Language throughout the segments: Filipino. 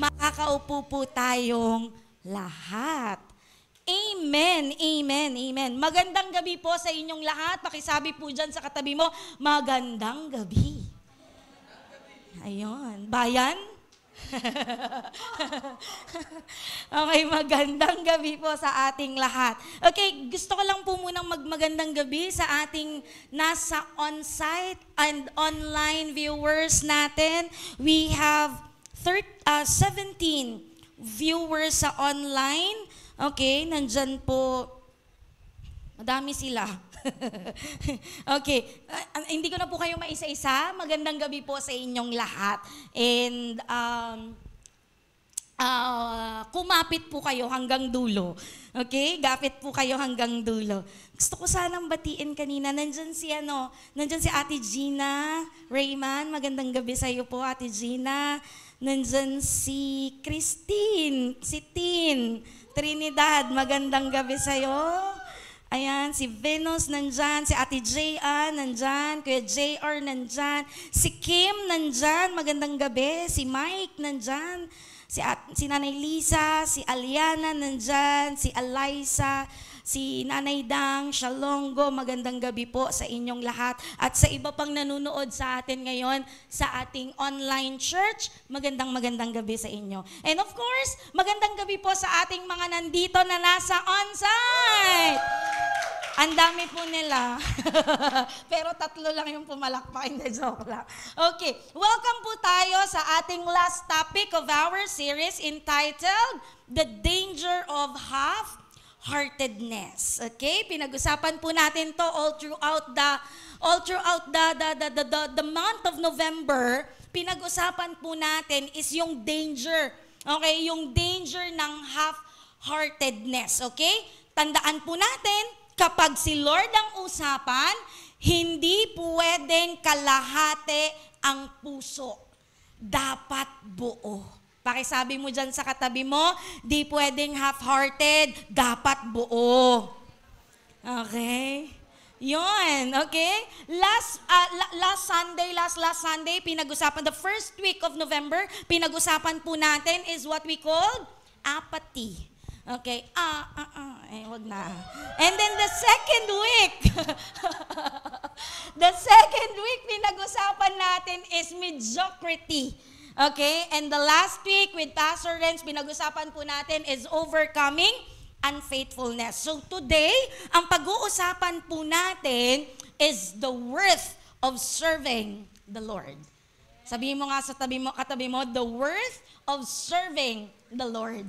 makakaupo po tayong lahat. Amen, amen, amen. Magandang gabi po sa inyong lahat. Pakisabi po dyan sa katabi mo, magandang gabi. Ayun, bayan? Okay, magandang gabi po sa ating lahat. Okay, gusto ko lang po munang magmagandang gabi sa ating nasa on-site and online viewers natin. We have 17 viewers sa online. Okay, nandyan po, madami sila. Okay, hindi ko na po kayo maisa-isa. Magandang gabi po sa inyong lahat. And kumapit po kayo hanggang dulo. Okay, gapit po kayo hanggang dulo. Gusto ko sanang batiin kanina. Nandyan si Ate Gina Rayman. Magandang gabi sa iyo po, Ate Gina. Nandyan si Christine, si Tin, Trinidad. Magandang gabi sa iyo. Ayan, si Venus nandyan, si Ate J.A. nandyan, Kuya J.R. nandyan, si Kim nandyan, magandang gabi, si Mike nandyan, si Nanay Lisa, si Aliana nandyan, si Eliza, si Nanay Dang, Shalonggo, magandang gabi po sa inyong lahat. At sa iba pang nanonood sa atin ngayon sa ating online church, magandang gabi sa inyo. And of course, magandang gabi po sa ating mga nandito na nasa on-site. Ang dami po nila. Pero 3 lang yung pumalakpak, hindi joke lang. Okay, welcome po tayo sa ating last topic of our series entitled The Danger of Half-Heartedness. Okay, pinag-usapan po natin to all throughout the month of November. Pinag-usapan po natin is yung danger. Okay, yung danger ng half-heartedness. Okay? Tandaan po natin, kapag si Lord ang usapan, hindi pwedeng kalahati ang puso. Dapat buo. Pakisabi mo dyan sa katabi mo, di pwedeng half-hearted, dapat buo. Okay? Yun, okay? Last Sunday, pinag-usapan, the first week of November, pinag-usapan po natin is what we call apathy. Okay, wag na. And then the second week, pinag-usapan natin is mediocrity. Okay, and the last week with Pastor Renz, pinag-usapan po natin is overcoming unfaithfulness. So today, ang pag-uusapan po natin is the worth of serving the Lord. Sabihin mo nga sa katabi mo, the worth of serving the Lord.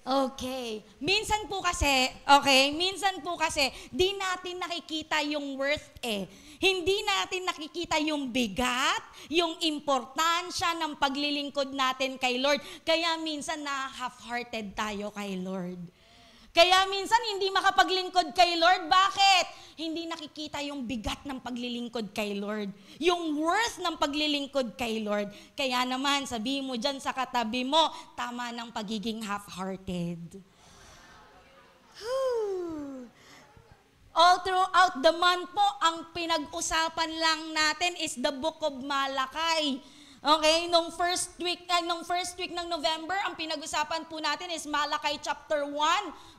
Okay. Minsan po kasi, di natin nakikita yung worth eh. Hindi natin nakikita yung bigat, yung importansya ng paglilingkod natin kay Lord. Kaya minsan na half-hearted tayo kay Lord. Kaya minsan hindi makapaglingkod kay Lord. Bakit? Hindi nakikita yung bigat ng paglilingkod kay Lord. Yung worth ng paglilingkod kay Lord. Kaya naman, sabihin mo dyan sa katabi mo, tama ng pagiging half-hearted. All throughout the month po, ang pinag-usapan lang natin is the book of Malakay. Okay, nung first week ng November, ang pinag-usapan po natin is Malakay chapter 1,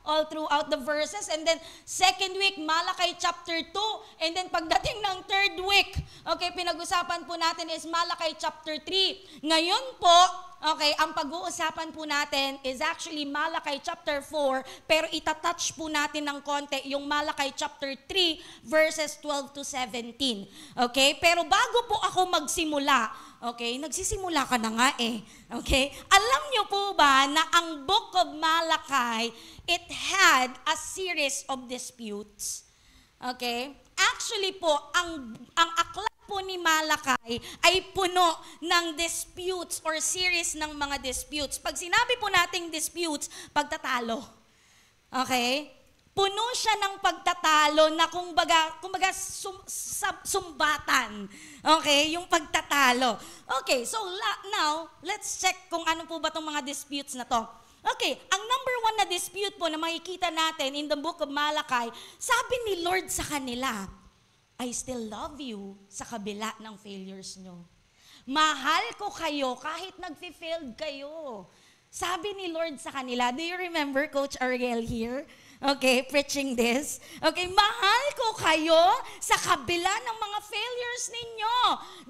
all throughout the verses. And then second week, Malakay chapter 2. And then pagdating ng third week, okay, pinag-usapan po natin is Malakay chapter 3. Ngayon po, okay, ang pag-uusapan po natin is actually Malakay chapter 4, pero itatouch po natin ng konti yung Malakay chapter 3, verses 12 to 17. Okay, pero bago po ako magsimula, okay, nagsisimula ka na nga eh. Okay? Alam niyo po ba na ang Book of Malakay, it had a series of disputes. Okay? Actually po, ang aklat po ni Malakay ay puno ng disputes or series ng mga disputes. Pag sinabi po nating disputes, pagtatalo. Okay? Puno siya ng pagtatalo na kumbaga sumbatan. Okay, yung pagtatalo. Okay, so now, let's check kung ano po ba itong mga disputes na to. Okay, ang number 1 na dispute po na makikita natin in the book of Malakay, sabi ni Lord sa kanila, I still love you sa kabila ng failures nyo. Mahal ko kayo kahit nag-failed kayo. Sabi ni Lord sa kanila, do you remember Coach Ariel here? Okay, preaching this. Okay, mahal ko kayo sa kabila ng mga failures ninyo.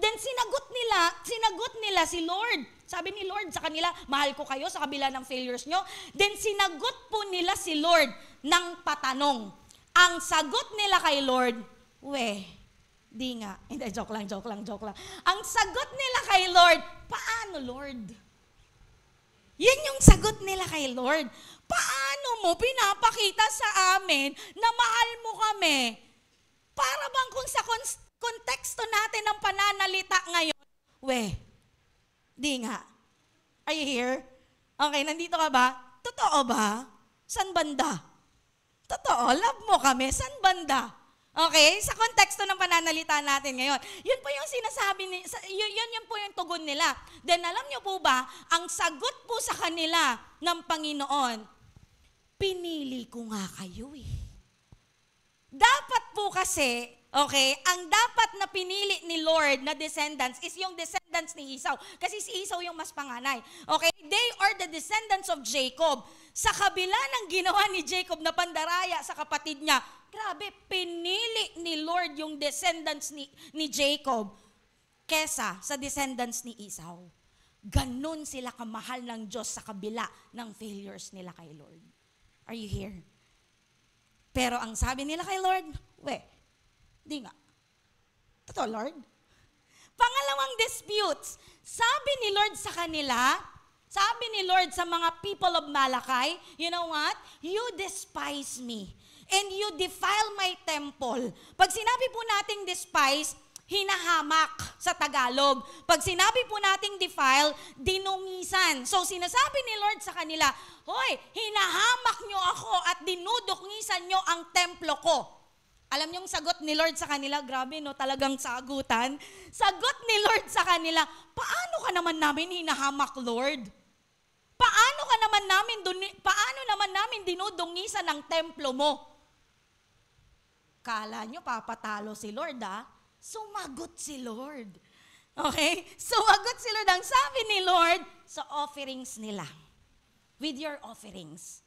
Then sinagot nila si Lord. Sabi ni Lord sa kanila, mahal ko kayo sa kabila ng failures nyo. Then sinagot po nila si Lord ng patanong. Ang sagot nila kay Lord, di nga. Hindi, joke lang. Ang sagot nila kay Lord, paano Lord? Yan yung sagot nila kay Lord. Paano mo pinapakita sa amin na mahal mo kami? Para bang kung sa konteksto natin ng pananalita ngayon, di nga. Are you here? Okay, nandito ka ba? Totoo ba? San banda? Totoo, love mo kami. San banda? Okay? Sa konteksto ng pananalita natin ngayon. Yun po yung sinasabi, yun po yung tugon nila. Then alam niyo po ba, ang sagot po sa kanila ng Panginoon, pinili ko nga kayo eh. Dapat po kasi, okay, ang dapat na pinili ni Lord na descendants is yung descendants ni Esau. Kasi si Esau yung mas panganay. Okay? They are the descendants of Jacob. Sa kabila ng ginawa ni Jacob na pandaraya sa kapatid niya, grabe, pinili ni Lord yung descendants ni Jacob kesa sa descendants ni Esau. Ganun sila kamahal ng Diyos sa kabila ng failures nila kay Lord. Are you here? Pero ang sabi nila kay Lord, di nga. Totoo, Lord? Pangalawang disputes. Sabi ni Lord sa kanila, sabi ni Lord sa mga people of Malakay, you know what? You despise me and you defile my temple. Pag sinabi po nating despise, hinahamak sa Tagalog. Pag sinabi po nating defile, dinungisan. So sinasabi ni Lord sa kanila, hoy, hinahamak nyo ako at dinudungisan nyo ang templo ko. Alam niyo yung sagot ni Lord sa kanila, grabe no, talagang sagutan. Sagot ni Lord sa kanila, paano ka naman namin hinahamak, Lord? Paano naman namin dinudungisan ang templo mo? Kala nyo papatalo si Lord, Sumagot si Lord. Okay? Sumagot si Lord. Ang sabi ni Lord, sa offerings nila. With your offerings.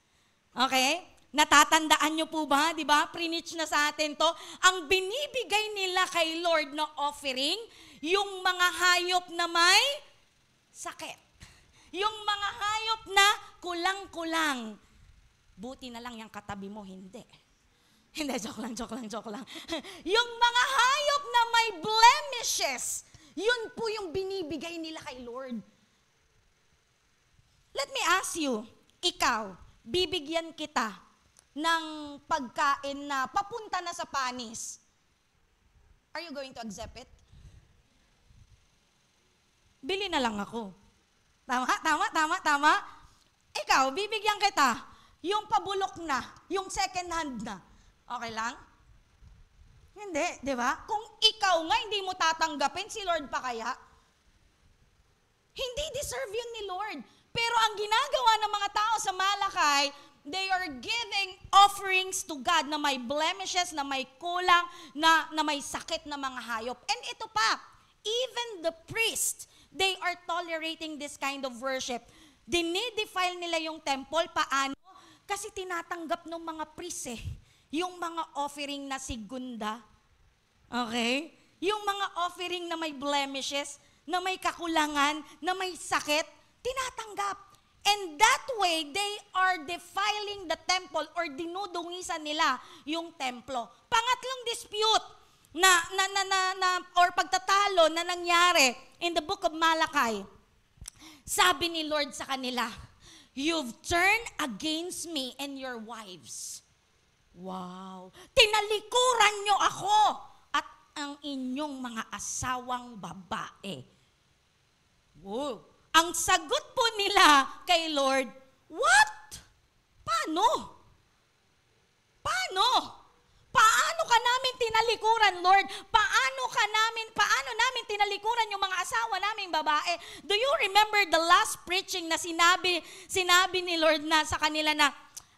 Okay? Natatandaan nyo po ba? Di ba? Preach na sa atin to. Ang binibigay nila kay Lord na offering, yung mga hayop na may sakit. Yung mga hayop na kulang-kulang. Buti na lang yung katabi mo, hindi. Hindi, joke lang. Yung mga hayop na may blemishes, yun po yung binibigay nila kay Lord. Let me ask you, ikaw, bibigyan kita ng pagkain na papunta na sa panis. Are you going to accept it? Bili na lang ako. Tama. Ikaw, bibigyan kita yung pabulok na, yung second hand na. Okay lang? Hindi, di ba? Kung ikaw nga hindi mo tatanggapin, si Lord pa kaya? Hindi deserve yun ni Lord. Pero ang ginagawa ng mga tao sa Malakay, they are giving offerings to God na may blemishes, na may kulang, na may sakit na mga hayop. And ito pa, even the priest, they are tolerating this kind of worship. Dinidefile nila yung temple. Paano? Kasi tinatanggap ng mga priest yung mga offering na sigunda. Okay? Yung mga offering na may blemishes, na may kakulangan, na may sakit, tinatanggap. And that way, they are defiling the temple or dinudungisan nila yung templo. Pangatlong dispute or pagtatalo na nangyari in the book of Malachi. Sabi ni Lord sa kanila, you've turned against me and your wives. Wow! Tinalikuran nyo ako at ang inyong mga asawang babae. Wow! Ang sagot po nila kay Lord, what? Paano? Paano ka namin tinalikuran, Lord? Paano namin tinalikuran yung mga asawa naming babae? Do you remember the last preaching na sinabi ni Lord na sa kanila na,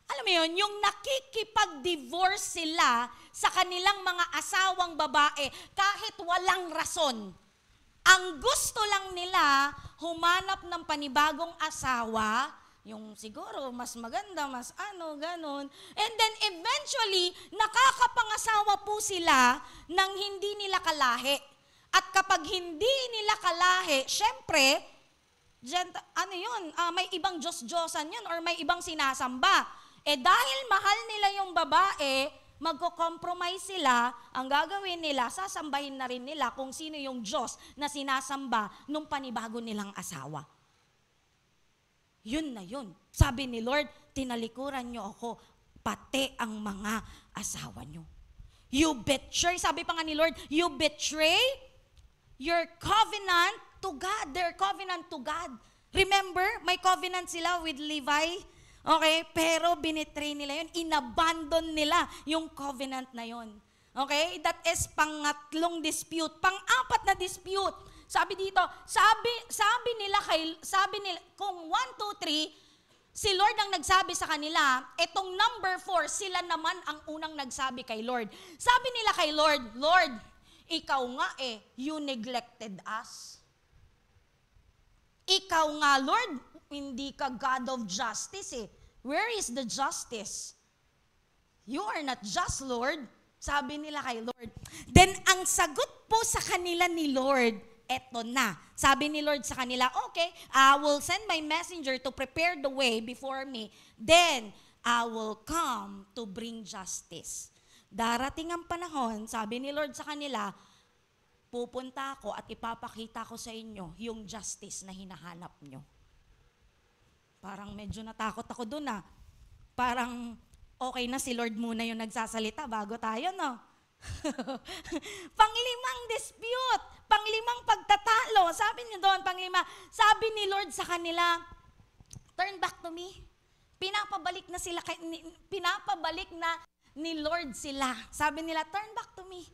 alam mo yun, yung nakikipag-divorce sila sa kanilang mga asawang babae kahit walang rason. Ang gusto lang nila, humanap ng panibagong asawa, yung siguro mas maganda, mas ganon. And then eventually, nakakapangasawa po sila ng hindi nila kalahi. At kapag hindi nila kalahi, syempre, may ibang Diyos-Diyosan yun or may ibang sinasamba. Dahil mahal nila yung babae, magko-compromise sila, ang gagawin nila, sasambahin na rin nila kung sino yung Diyos na sinasamba nung panibago nilang asawa. Yun na yun. Sabi ni Lord, tinalikuran nyo ako, pati ang mga asawa nyo. You betray, sabi pa nga ni Lord, you betray your covenant to God, their covenant to God. Remember, may covenant sila with Levi, okay? Pero binitray nila yun, inabandon nila yung covenant na yun. Okay? That is pangatlong dispute, pang-apat na dispute. Sabi dito, sabi nila kung 1, 2, 3, si Lord ang nagsabi sa kanila, etong number 4, sila naman ang unang nagsabi kay Lord. Sabi nila kay Lord, Lord, ikaw nga you neglected us. Ikaw nga, Lord, hindi ka God of justice Where is the justice? You are not just, Lord. Sabi nila kay Lord. Then ang sagot po sa kanila ni Lord, eto na. Sabi ni Lord sa kanila, okay, I will send my messenger to prepare the way before me. Then, I will come to bring justice. Darating ang panahon, sabi ni Lord sa kanila, pupunta ako at ipapakita ko sa inyo yung justice na hinahanap nyo. Parang medyo natakot ako dun Parang okay na si Lord muna yung nagsasalita bago tayo, no? Panglimang dispute, panglimang pagtatalo. Sabi niyo doon, sabi ni Lord sa kanila, turn back to me. Pinapabalik na ni Lord sila. Sabi nila, turn back to me.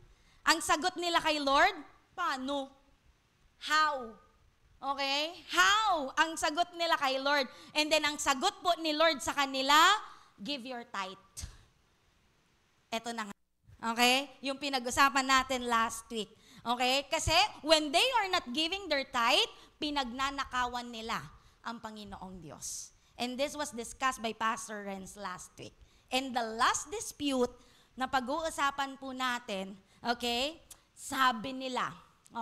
Ang sagot nila kay Lord, paano? How? Okay? How? Ang sagot nila kay Lord. And then ang sagot po ni Lord sa kanila, give your tithe. Eto na nga. Okay? Yung pinag-usapan natin last week. Okay? Kasi when they are not giving their tithe, pinagnanakawan nila ang Panginoong Diyos. And this was discussed by Pastor Renz last week. And the last dispute na pag-uusapan po natin, okay, sabi nila,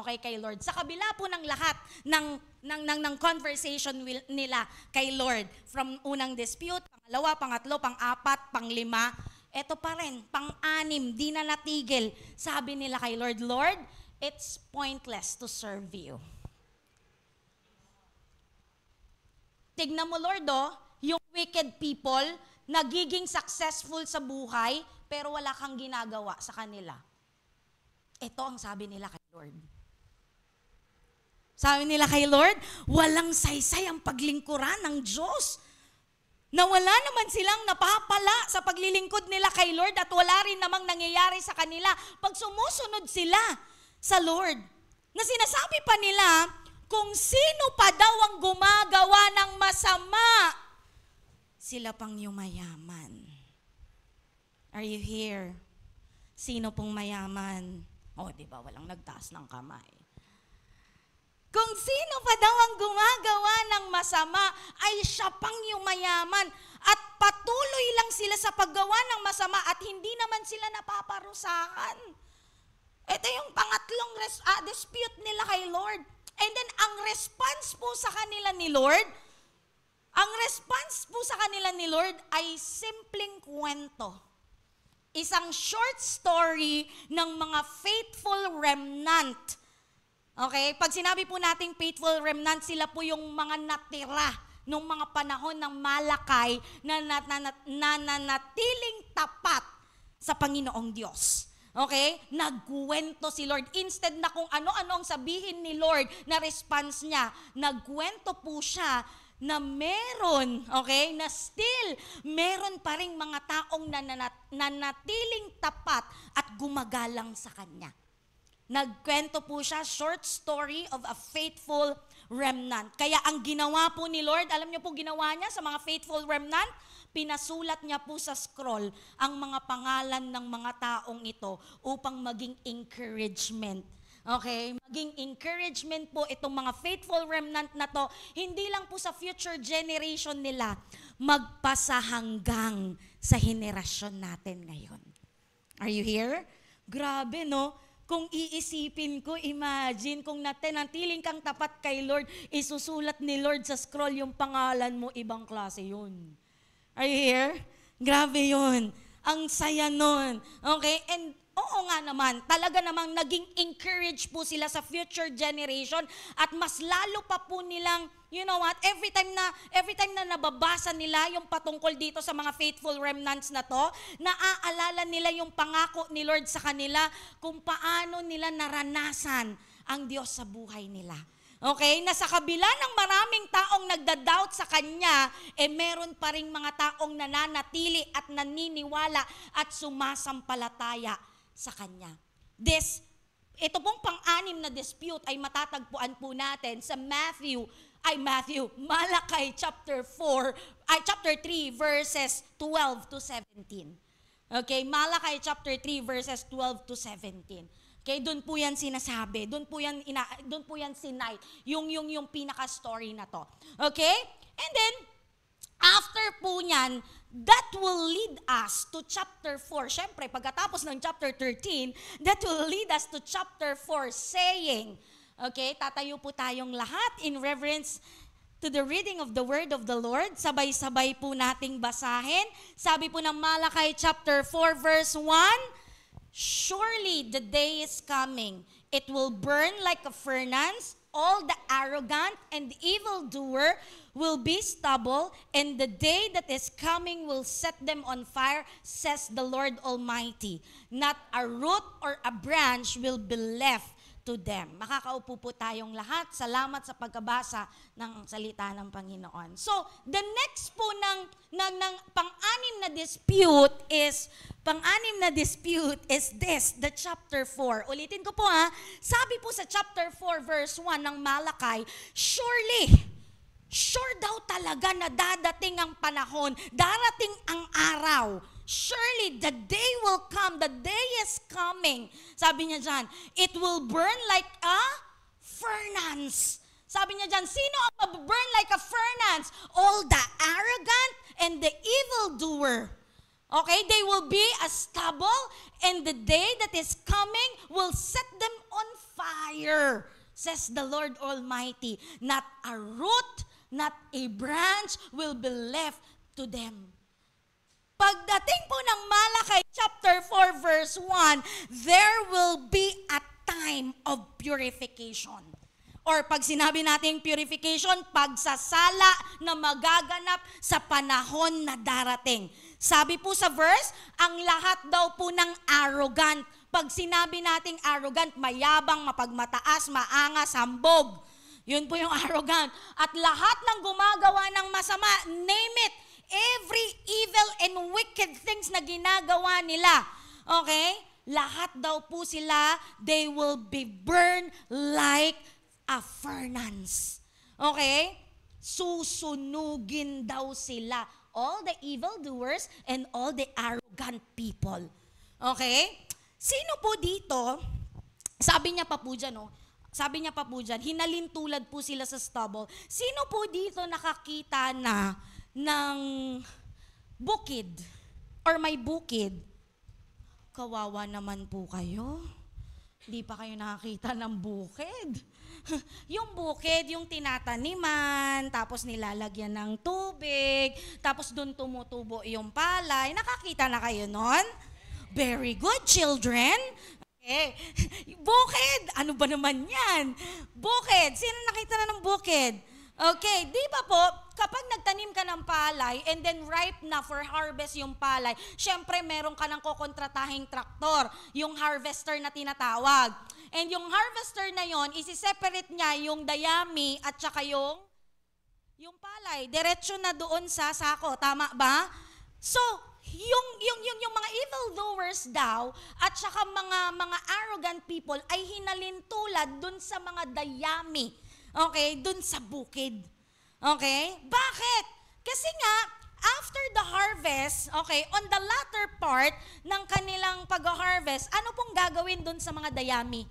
okay, kay Lord, sa kabila po ng lahat ng conversation nila kay Lord, from unang dispute, pangalawa, pangatlo, pang-apat, pang-lima, eto pa rin, pang-anim, di na natigil. Sabi nila kay Lord, Lord, it's pointless to serve you. Tignan mo, Lord, yung wicked people, nagiging successful sa buhay, pero wala kang ginagawa sa kanila. Ito ang sabi nila kay Lord. Sabi nila kay Lord, walang saysay ang paglingkuran ng Diyos. Na wala naman silang napapala sa paglilingkod nila kay Lord at wala rin namang nangyayari sa kanila pag sumusunod sila sa Lord. Na sinasabi pa nila, kung sino pa daw ang gumagawa ng masama, sila pang yumayaman. Are you here? Sino pong mayaman? Di ba, walang nagtaas ng kamay. Kung sino pa daw ang gumagawa ng masama, ay siya pang yumayaman. At patuloy lang sila sa paggawa ng masama at hindi naman sila napaparusahan. Ito yung pangatlong dispute nila kay Lord. And then ang response po sa kanila ni Lord, ay simpleng kwento. Isang short story ng mga faithful remnant. Okay? Pag sinabi po nating faithful remnant, sila po yung mga natira nung mga panahon ng Malakay na nanatiling tapat sa Panginoong Diyos. Okay? Nagkwento si Lord. Instead na kung ano-ano ang sabihin ni Lord na response niya, nagkwento po siya na meron, okay, na still, meron pa ring mga taong nanatiling tapat at gumagalang sa Kanya. Nagkwento po siya, short story of a faithful remnant. Kaya ang ginawa po ni Lord, alam niyo po ginawa niya sa mga faithful remnant? Pinasulat niya po sa scroll ang mga pangalan ng mga taong ito upang maging encouragement Okay? Maging encouragement po itong mga faithful remnant na to, hindi lang po sa future generation nila, magpasa hanggang sa henerasyon natin ngayon. Are you here? Grabe, no? Kung iisipin ko, imagine kung nanatiling kang tapat kay Lord, isusulat ni Lord sa scroll yung pangalan mo, ibang klase yun. Are you here? Grabe yun. Ang saya nun. Okay? And oo nga naman, talaga namang naging encourage po sila sa future generation at mas lalo pa po nilang, you know what, every time na nababasa nila yung patungkol dito sa mga faithful remnants na to, naaalala nila yung pangako ni Lord sa kanila kung paano nila naranasan ang Diyos sa buhay nila. Okay, na sa kabila ng maraming taong nagda-doubt sa Kanya, meron pa ring mga taong nananatili at naniniwala at sumasampalataya sa Kanya. Ito pong pang-anim na dispute ay matatagpuan po natin sa Malakay chapter 3 verses 12 to 17. Okay, Malakay chapter 3 verses 12 to 17. Okay, doon po yan sinasabi, doon po yan sinight, yung pinaka-story na to. Okay? And then, after po niyan, that will lead us to chapter 4. Siyempre, pagkatapos ng chapter 13, that will lead us to chapter 4 saying, okay, tatayo po tayong lahat in reverence to the reading of the word of the Lord. Sabay-sabay po nating basahin. Sabi po ng Malakay chapter 4 verse 1, surely the day is coming. It will burn like a furnace. All the arrogant and evildoer will be stubble, and the day that is coming will set them on fire, says the Lord Almighty. Not a root or a branch will be left to them. Makakaupo po tayong lahat. Salamat sa pagkabasa ng salita ng Panginoon. So, the next po ng pang-anim na dispute is this, the chapter 4. Ulitin ko po sabi po sa chapter 4 verse 1 ng Malakay, sure daw talaga na dadating ang panahon, darating ang araw. Surely the day will come, the day is coming. Sabi niya dyan, it will burn like a furnace. Sabi niya dyan, sino ang burn like a furnace? All the arrogant and the evildoer. Okay, they will be as stubble, and the day that is coming will set them on fire, says the Lord Almighty. Not a root, not a branch will be left to them. Pagdating po ng Malakay chapter 4 verse 1, there will be a time of purification. Or pag sinabi nating purification, pagsasala na magaganap sa panahon na darating. Sabi po sa verse, ang lahat daw po ng arrogant. Pag sinabi nating arrogant, mayabang, mapagmataas, maangas, hambog. Yun po yung arrogant. At lahat ng gumagawa ng masama, name it, every evil and wicked things na ginagawa nila. Okay? Lahat daw po sila, they will be burned like a furnace. Okay? Susunugin daw sila. All the evildoers and all the arrogant people. Okay? Sino po dito, sabi niya pa po dyan, hinalintulad po sila sa stubble. Sino po dito nakakita na ng bukid or may bukid? Kawawa naman po kayo. Hindi pa kayo nakakita ng bukid. Yung bukid, yung tinataniman, tapos nilalagyan ng tubig, tapos doon tumutubo yung palay. Nakakita na kayo nun? Very good, children. Okay. Bukid, ano ba naman yan? Bukid, sino nakita na ng bukid? Okay, di ba po, kapag nagtanim ka ng palay and then ripe na for harvest yung palay, syempre meron ka ng kokontratahing traktor, yung harvester na tinatawag. And yung harvester na yon, isi-separate niya yung dayami at saka yung palay. Diretso na doon sa sako, tama ba? So, yung mga evildoers daw at saka mga arrogant people ay hinalintulad doon sa mga dayami. Okay, dun sa bukid. Okay? Bakit? Kasi nga, after the harvest, okay, on the latter part ng kanilang pag-harvest, ano pong gagawin dun sa mga dayami?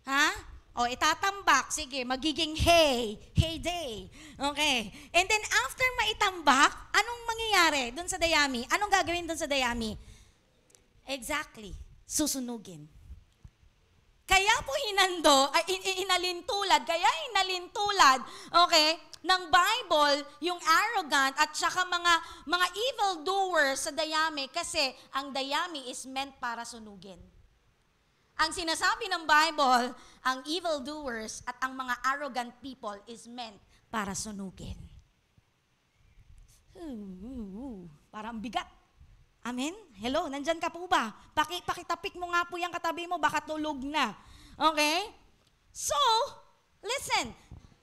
Ha? O, itatambak. Sige, magiging heyday. Okay. And then after maitambak, anong mangyayari dun sa dayami? Anong gagawin dun sa dayami? Exactly. Susunugin. Kaya po hinalintulad, okay, ng Bible, yung arrogant at saka mga evil doers sa dayami kasi ang dayami is meant para sunugin. Ang sinasabi ng Bible, ang evil doers at ang mga arrogant people is meant para sunugin. Parang bigat. Amen? Hello, nandyan ka po ba? Pakitapik mo nga po yung katabi mo, baka tulog na. Okay? So, listen,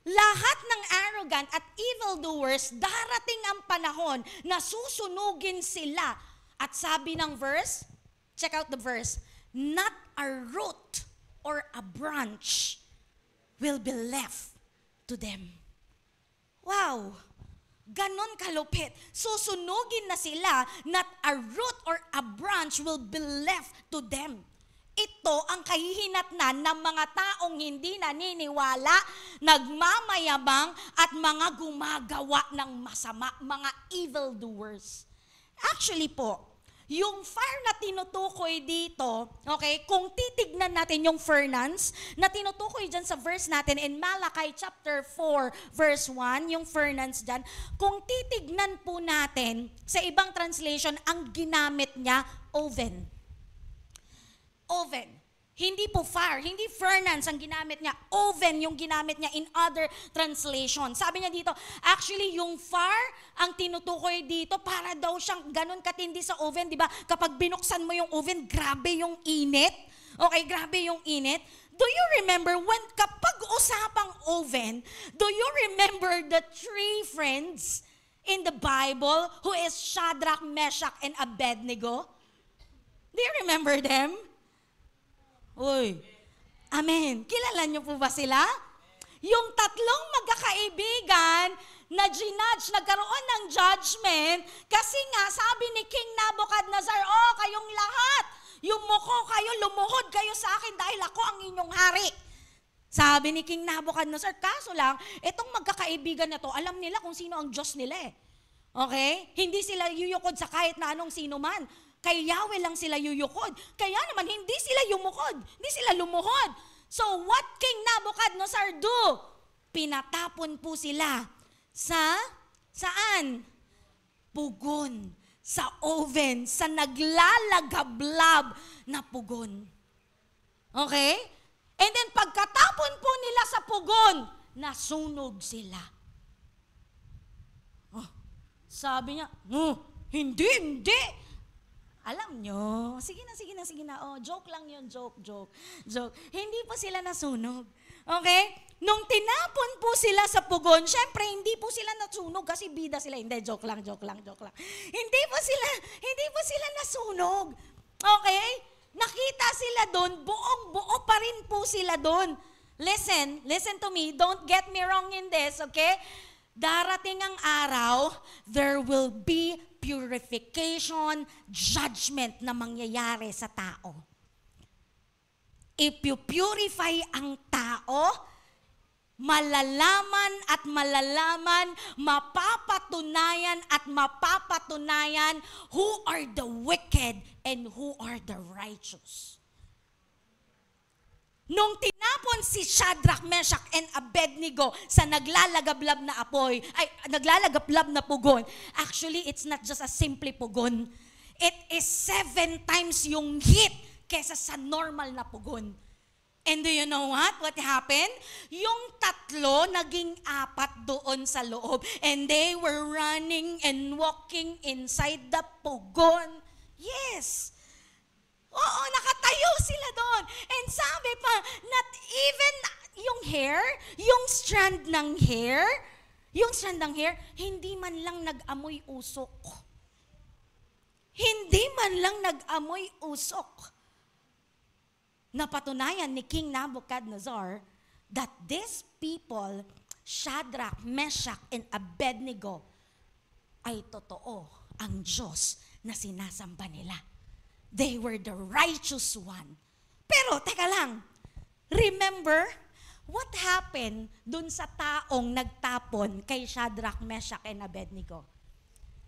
lahat ng arrogant at evildoers, darating ang panahon na susunugin sila. At sabi ng verse, check out the verse, not a root or a branch will be left to them. Wow! Ganon kalupit. Susunugin na sila, not a root or a branch will be left to them. Ito ang kahihinatnan ng mga taong hindi naniniwala, nagmamayabang at mga gumagawa ng masama, mga evildoers. Actually po, yung fire na tinutukoy dito, okay, kung titignan natin yung furnace na tinutukoy dyan sa verse natin in Malachi chapter 4 verse 1, yung furnace dyan, kung titignan po natin sa ibang translation, ang ginamit niya, oven. Oven. Hindi po fire, hindi furnace ang ginamit niya. Oven yung ginamit niya in other translation. Sabi niya dito, actually yung fire ang tinutukoy dito para daw siyang ganun katindi sa oven, di ba? Kapag binuksan mo yung oven, grabe yung init. Okay, grabe yung init. Do you remember when kapag usapang oven, do you remember the three friends in the Bible who is Shadrach, Meshach, and Abednego? Do you remember them? Uy. Amen. Kilala niyo po ba sila? Yung tatlong magkakaibigan na ginudge, nagkaroon ng judgment kasi nga sabi ni King Nebuchadnezzar, kayong lahat, yumuko kayo, lumuhod kayo sa akin dahil ako ang inyong hari. Sabi ni King Nebuchadnezzar, kaso lang, itong magkakaibigan na to, alam nila kung sino ang Diyos nila eh. Okay? Hindi sila yuyukod sa kahit na anong sino man. Kay Yahweh lang sila yuyukod. Kaya naman, hindi sila yumukod. Hindi sila lumuhod. So, what King Nebuchadnezzar do? Pinatapon po sila saan? Pugon. Sa oven. Sa naglalagablab na pugon. Okay? And then, pagkatapon po nila sa pugon, nasunog sila. Sabi niya, hindi. Alam nyo, sige na. Joke lang yun, joke. Hindi po sila nasunog. Okay? Nung tinapon po sila sa pugon, syempre hindi po sila nasunog kasi bida sila. Hindi, joke lang. Hindi po sila nasunog. Okay? Nakita sila doon, buong-buo pa rin po sila doon. Listen to me, don't get me wrong in this, okay? Darating ang araw, there will be purification, judgment na mangyayari sa tao. If you purify ang tao, malalaman, mapapatunayan who are the wicked and who are the righteous. Nung tinapon si Shadrach, Meshach, and Abednego sa naglalagablab na pugon, actually, it's not just a simple pugon. It is 7 times yung heat kesa sa normal na pugon. And do you know what? What happened? Yung tatlo naging 4 doon sa loob. And they were running and walking inside the pugon. Yes! Oo, nakatayo sila doon. And sabi pa, not even yung hair, yung strand ng hair, hindi man lang nag-amoy usok. Hindi man lang nag-amoy usok. Napatunayan ni King Nebuchadnezzar that these people, Shadrach, Meshach, and Abednego, ay totoo ang Diyos na sinasamba nila. They were the righteous one. Pero, teka lang, Remember, what happened dun sa taong nagtapon kay Shadrach, Meshach, and Abednego?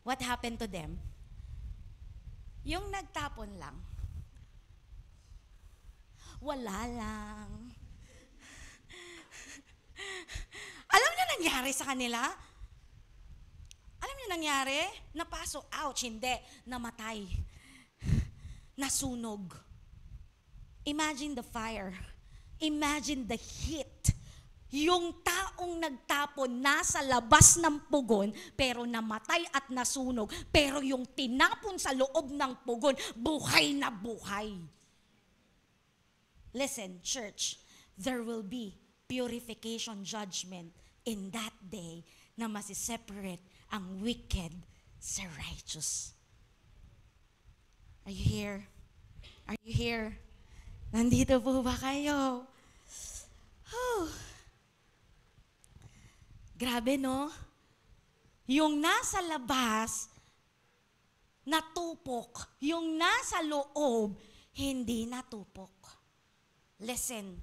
What happened to them? Yung nagtapon lang, wala lang. Alam niyo nangyari sa kanila? Alam niyo nangyari? Napasok, ouch, hindi, namatay. Nasunog. Imagine the fire. Imagine the heat. Yung taong nagtapon nasa labas ng pugon pero namatay at nasunog. Pero yung tinapon sa loob ng pugon, buhay na buhay. Listen, church, there will be purification judgment in that day na masiseparate ang wicked sa righteous. Are you here? Are you here? Nandito po ba kayo? Oh. Grabe, no? Yung nasa labas, natupok. Yung nasa loob, hindi natupok. Listen,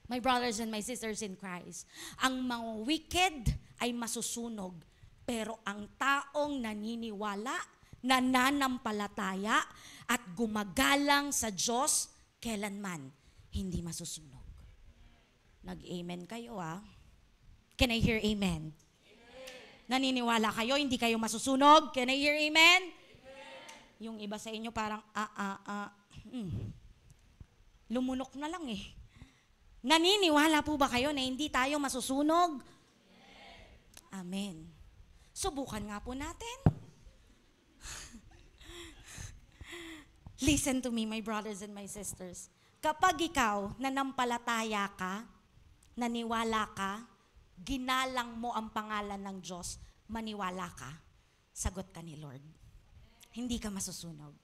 my brothers and my sisters in Christ, ang mga wicked ay masusunog, pero ang taong naniniwala, nananampalataya, at gumagalang sa Diyos, kailanman hindi masusunog. Nag-amen kayo, ah. Can I hear amen? Naniniwala kayo, hindi kayo masusunog? Can I hear amen? Yung iba sa inyo parang, lumunok na lang eh. Naniniwala po ba kayo na hindi tayo masusunog? Amen. Subukan nga po natin. Listen to me, my brothers and my sisters. Kapag ikaw nanampalataya ka, naniwala ka, ginalang mo ang pangalan ng Diyos, maniwala ka, sagot ka ni Lord. Hindi ka masusunog.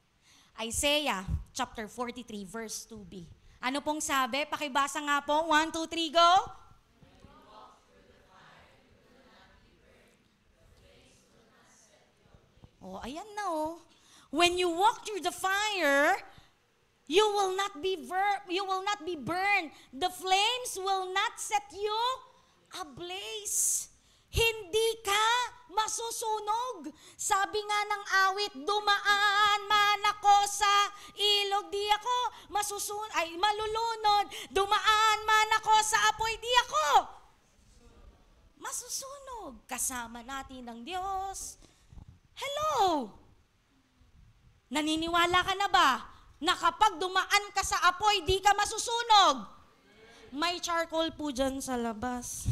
Isaiah chapter 43 verse 2b. Ano pong sabi? Pakibasa nga po. 1, 2, 3, go! Oh, ayan na oh. When you walk through the fire, you will not be burned. The flames will not set you ablaze. Hindi ka masusunog. Sabi nga ng awit, dumaan man ako sa ilog, di ako malulunod. Dumaan man ako sa apoy, di ako masusunog. Kasama natin ng Diyos. Hello! Naniniwala ka na ba na kapag dumaan ka sa apoy, di ka masusunog? May charcoal po dyan sa labas.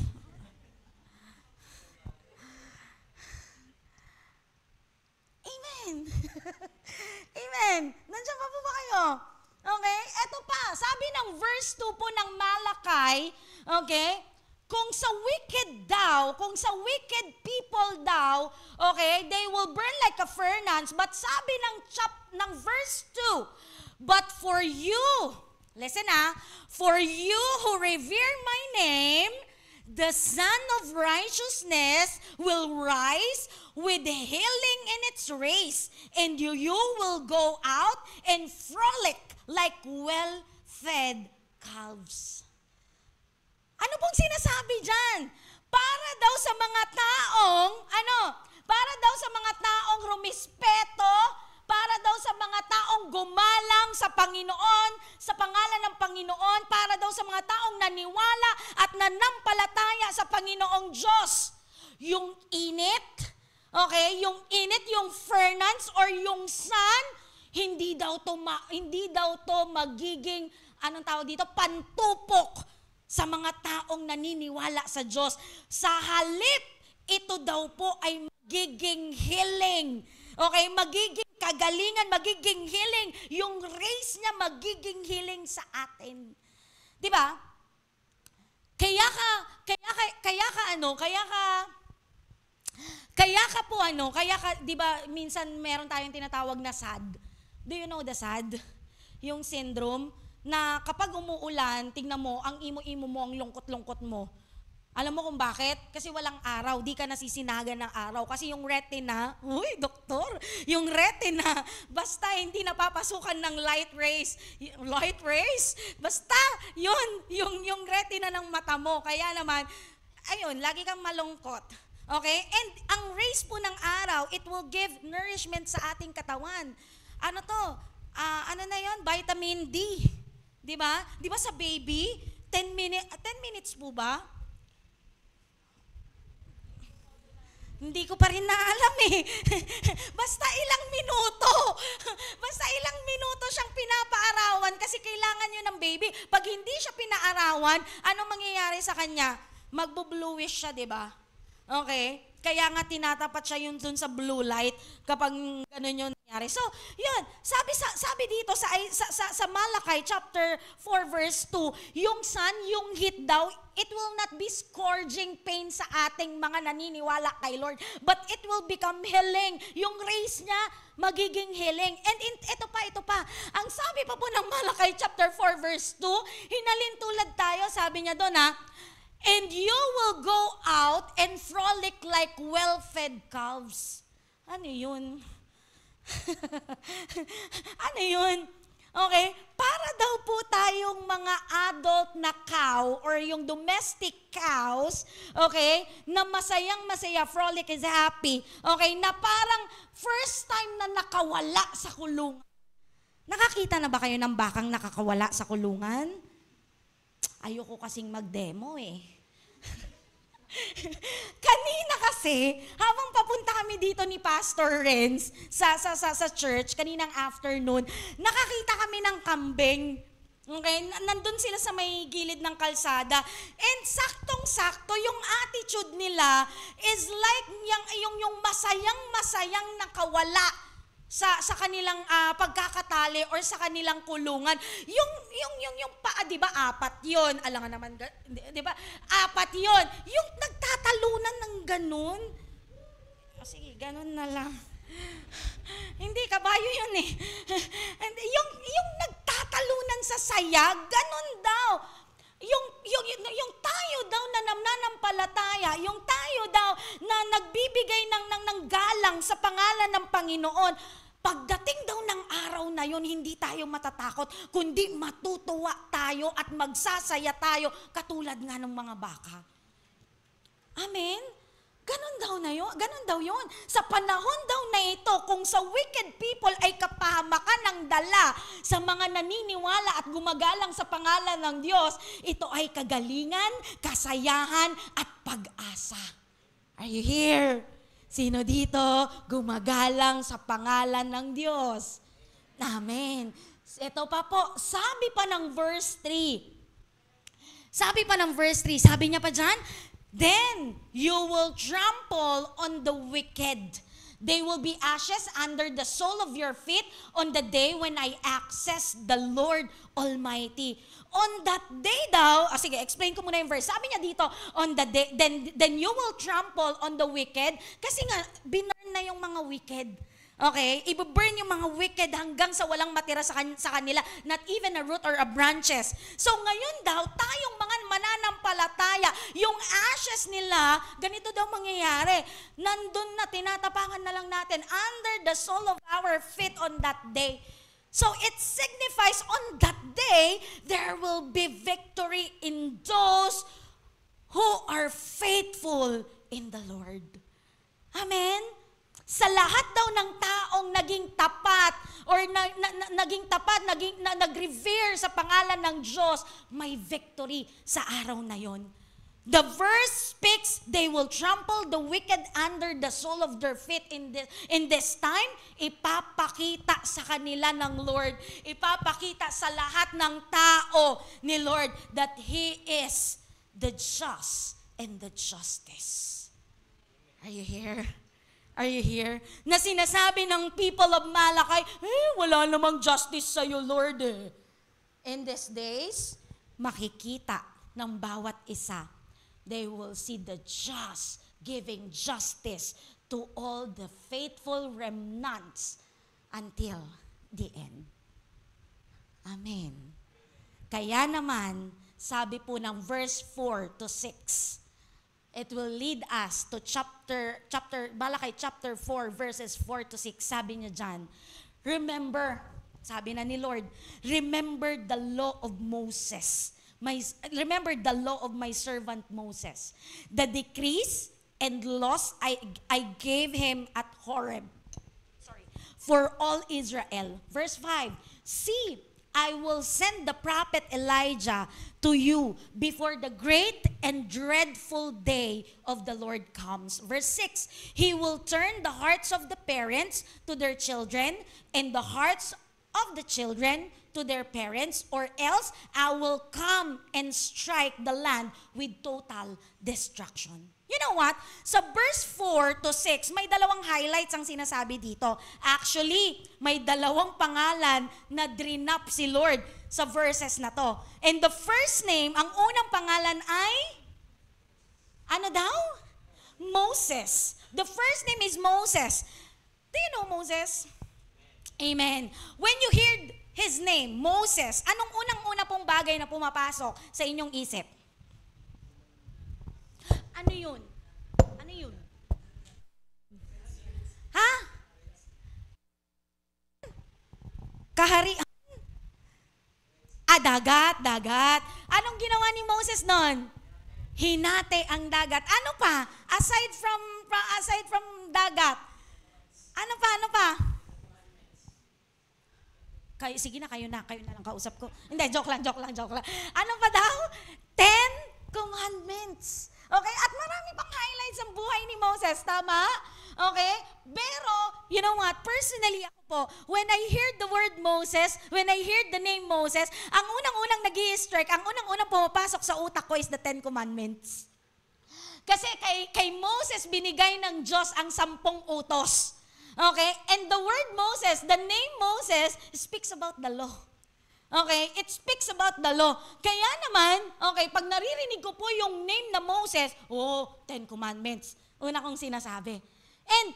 Amen. Amen. Nandiyan pa po ba kayo? Okay? Eto pa, sabi ng verse 2 po ng Malakay, okay? Kung sa wicked people daw, okay, they will burn like a furnace. But sabi ng verse 2, but for you, listen for you who revere my name, the Son of Righteousness will rise with healing in its race, and you will go out and frolic like well-fed calves. Ano pong sinasabi dyan? Para daw sa mga taong rumispeto, para daw sa mga taong gumalang sa Panginoon, sa pangalan ng Panginoon, para daw sa mga taong naniwala at nanampalataya sa Panginoong Diyos. Yung init, okay, yung furnace or yung sun, hindi daw to magiging, pantupok sa mga taong naniniwala sa Diyos. Sa halip, ito daw po ay magiging healing. Okay, magiging kagalingan, magiging healing. Yung race niya magiging healing sa atin. 'Di ba? Kaya ka 'di ba minsan meron tayong tinatawag na SAD. Do you know the SAD? Yung syndrome na kapag umuulan, tingnan mo, ang imo-imo mo, ang lungkot-lungkot mo. Alam mo kung bakit? Kasi walang araw, di ka nasisinagan ng araw. Kasi yung retina, uy, doktor, yung retina, basta hindi napapasukan ng light rays, basta yun, yung retina ng mata mo. Kaya naman, ayun, lagi kang malungkot. Okay? And ang rays po ng araw, it will give nourishment sa ating katawan. Ano to? Ano na yun? Vitamin D. Di ba? Di ba sa baby, 10 minutes po ba? Hindi ko pa rin naalam eh. Basta ilang minuto. Basta ilang minuto siyang pinapaarawan kasi kailangan yun ng baby. Pag hindi siya pinaarawan, ano mangyayari sa kanya? Magbo-bluish siya, di ba? Okay? Kaya nga tinatapat siya yun dun sa blue light kapag ganun yung nangyari. So, yun. Sabi dito sa Malakay chapter 4 verse 2, yung sun, yung heat daw, it will not be scourging pain sa ating mga naniniwala kay Lord, but it will become healing. Yung rays niya, magiging healing. And ito pa. Ang sabi pa po ng Malakay chapter 4 verse 2, hinalintulad tayo, sabi niya doon and you will go out and frolic like well-fed calves. Ano yun? Ano yun? Okay? Para daw po tayong mga adult na cow or yung domestic cows, okay, na masayang-masaya, frolic is happy, okay, na parang first time na nakawala sa kulungan. Nakakita na ba kayo ng bakang nakakawala sa kulungan? Ayoko kasing mag-demo eh. Kanina kasi, habang papunta kami dito ni Pastor Renz sa church, kaninang afternoon, nakakita kami ng kambing. Okay? Nandun sila sa may gilid ng kalsada. And saktong-sakto, yung attitude nila is like yung masayang-masayang nakawala sa kanilang pagkakatali or sa kanilang kulungan. Yung paa, 'di ba? 4 'yon. Alangan naman, 'di ba? 4 'yon. Yung nagtatalunan ng ganun. Sige, ganun na lang. Hindi, kabayo yun eh. yung nagtatalunan sa saya, ganun daw. Yung tayo daw na nananampalataya, yung tayo daw na nagbibigay ng galang sa pangalan ng Panginoon, pagdating daw ng araw na yon, hindi tayo matatakot, kundi matutuwa tayo at magsasaya tayo katulad nga ng mga baka. Amen? Ganon daw yun. Sa panahon daw na ito, kung sa wicked people ay kapahamakan ng dala sa mga naniniwala at gumagalang sa pangalan ng Diyos, ito ay kagalingan, kasayahan, at pag-asa. Are you here? Sino dito gumagalang sa pangalan ng Diyos? Amen. Ito pa po, sabi pa ng verse 3, sabi niya pa dyan, then you will trample on the wicked. They will be ashes under the sole of your feet on the day when I access the Lord Almighty. On that day daw, sige, explain ko muna yung verse. Sabi niya dito, on the day, then you will trample on the wicked. Kasi nga, binurn na yung mga wicked. Okay? I-burn yung mga wicked hanggang sa walang matira sa kanila, not even a root or a branches. So ngayon daw, tayong mga mananampalataya, yung ashes nila, ganito daw mangyayari. Nandun na, tinatapangan na lang natin under the sole of our feet on that day. So it signifies on that day, there will be victory in those who are faithful in the Lord. Amen? Sa lahat daw ng taong naging tapat or nag-revere sa pangalan ng Diyos, may victory sa araw na yon. The verse speaks, they will trample the wicked under the sole of their feet in this time. Ipapakita sa kanila ng Lord, ipapakita sa lahat ng tao ni Lord that He is the just and the justice. Are you here? Are you here? Na sinasabi ng people of Malakay, wala namang justice sa'yo, Lord. In these days, makikita ng bawat isa, they will see the just giving justice to all the faithful remnants until the end. Amen. Kaya naman, sabi po ng verse 4 to 6, it will lead us to Malakay chapter 4 verses 4 to 6. Sabi niya dyan, remember, sabi na ni Lord, remember the law of Moses. Remember the law of my servant Moses. The decrees and laws I gave him at Horeb. For all Israel. Verse 5, see, I will send the prophet Elijah to you before the great and dreadful day of the Lord comes. Verse 6, he will turn the hearts of the parents to their children and the hearts of the children to their parents, or else I will come and strike the land with total destruction. You know what? Sa verse 4 to 6, may dalawang highlights ang sinasabi dito. Actually, may dalawang pangalan na drinap si Lord sa verses na to. And the first name, ang unang pangalan ay, ano daw? Moses. The first name is Moses. Do you know Moses? Amen. When you hear his name, Moses, anong unang-una pong bagay na pumapasok sa inyong isip? Ano yun? Ano yun? Ha? Kaharian? Dagat. Anong ginawa ni Moses nun? Hinati ang dagat. Ano pa? Aside from dagat. Ano pa? Sige na, kayo na lang kausap ko. Hindi, joke lang. Ano pa daw? 10 Commandments. Okay? At marami pang highlights ang buhay ni Moses. Tama? Okay? Pero, you know what? Personally ako po, when I heard the word Moses, when I heard the name Moses, ang unang-unang nag-i-strike, ang unang-unang pumapasok sa utak ko is the 10 Commandments. Kasi kay Moses, binigay ng Diyos ang 10 utos. Okay? And the word Moses, the name Moses, speaks about the law. Okay? It speaks about the law. Kaya naman, okay, pag naririnig ko po yung name na Moses, 10 Commandments. Una kong sinasabi. And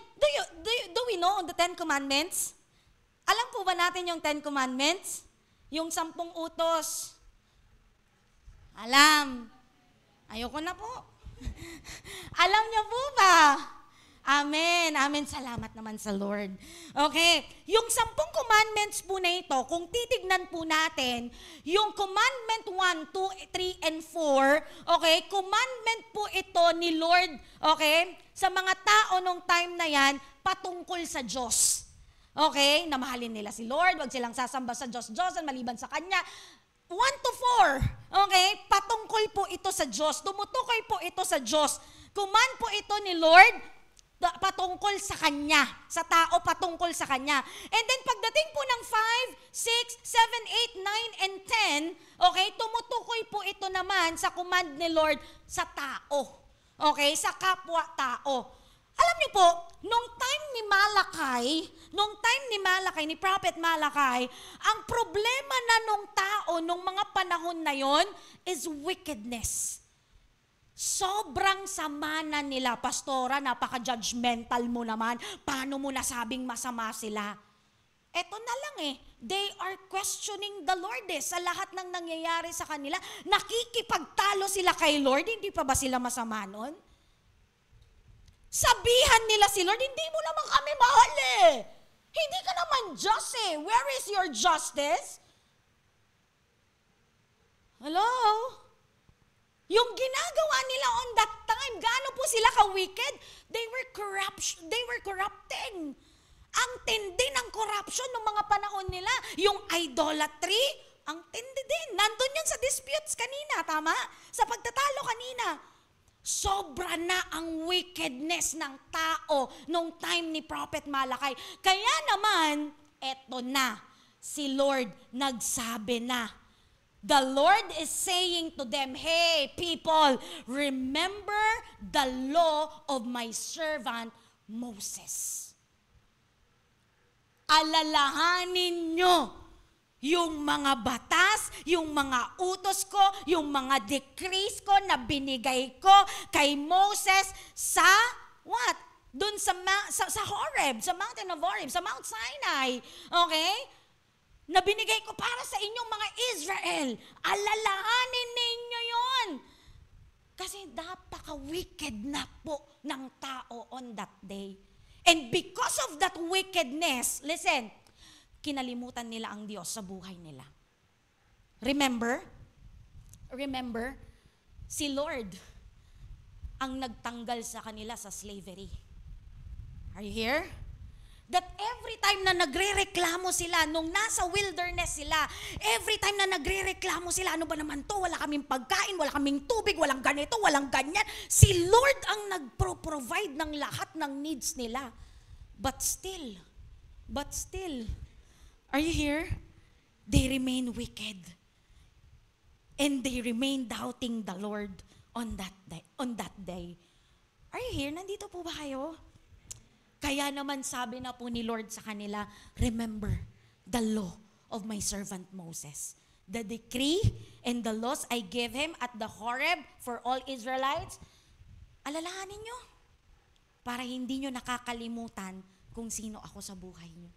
do we know the 10 Commandments? Alam po ba natin yung 10 Commandments? Yung 10 utos. Alam. Ayoko na po. Alam niyo po ba? Amen. Salamat naman sa Lord. Okay. Yung 10 commandments po na ito, kung titignan po natin, yung commandment 1, 2, 3, and 4, okay, commandment po ito ni Lord, okay, sa mga tao nung time na yan, patungkol sa Diyos. Okay, na mahalin nila si Lord, wag silang sasamba sa Diyos-Diyosan maliban sa Kanya. 1 to 4, okay, patungkol po ito sa Diyos. Tumutukoy po ito sa Diyos. Command po ito ni Lord, patungkol sa Kanya, sa tao patungkol sa Kanya. And then pagdating po ng 5, 6, 7, 8, 9, and 10, okay, tumutukoy po ito naman sa command ni Lord sa tao. Okay, sa kapwa-tao. Alam niyo po, nung time ni Prophet Malakay, ang problema na nung tao, nung mga panahon na yon is wickedness. Sobrang sama na nila. Pastora, napaka-judgmental mo naman. Paano mo nasabing masama sila? Eto na lang they are questioning the Lord sa lahat ng nangyayari sa kanila. Nakikipagtalo sila kay Lord, hindi pa ba sila masama nun? Sabihan nila si Lord, hindi mo naman kami mahal Hindi ka naman just Where is your justice? Hello? Yung ginagawa nila on that time, gaano po sila ka-wicked? They were corrupting. Ang tindi ng corruption ng mga panahon nila. Yung idolatry, ang tindi din. Nandun yan sa disputes kanina, tama? Sa pagtatalo kanina. Sobra na ang wickedness ng tao nung time ni Prophet Malakay. Kaya naman, eto na, si Lord nagsabi na. The Lord is saying to them, hey people, remember the law of my servant Moses. Alalahanin nyo yung mga batas, yung mga utos ko, yung mga decrees ko na binigay ko kay Moses sa what? Doon sa Horeb, sa Mountain of Horeb, sa Mount Sinai. Okay? Na binigay ko para sa inyong mga Israel. Alalahanin ninyo yon. Kasi napaka-wicked na po ng tao on that day. And because of that wickedness, listen, kinalimutan nila ang Diyos sa buhay nila. Remember, si Lord ang nagtanggal sa kanila sa slavery. Are you here? That every time na nagrereklamo sila, nung nasa wilderness sila, every time na nagrereklamo sila, ano ba naman to, wala kaming pagkain, wala kaming tubig, walang ganito, walang ganyan. Si Lord ang nagpro-provide ng lahat ng needs nila. But still, are you here? They remain wicked. And they remain doubting the Lord on that day. Are you here? Nandito po ba kayo? Kaya naman sabi na po ni Lord sa kanila, remember the law of my servant Moses. The decree and the laws I gave him at the Horeb for all Israelites. Alalahanin nyo para hindi nyo nakakalimutan kung sino ako sa buhay nyo.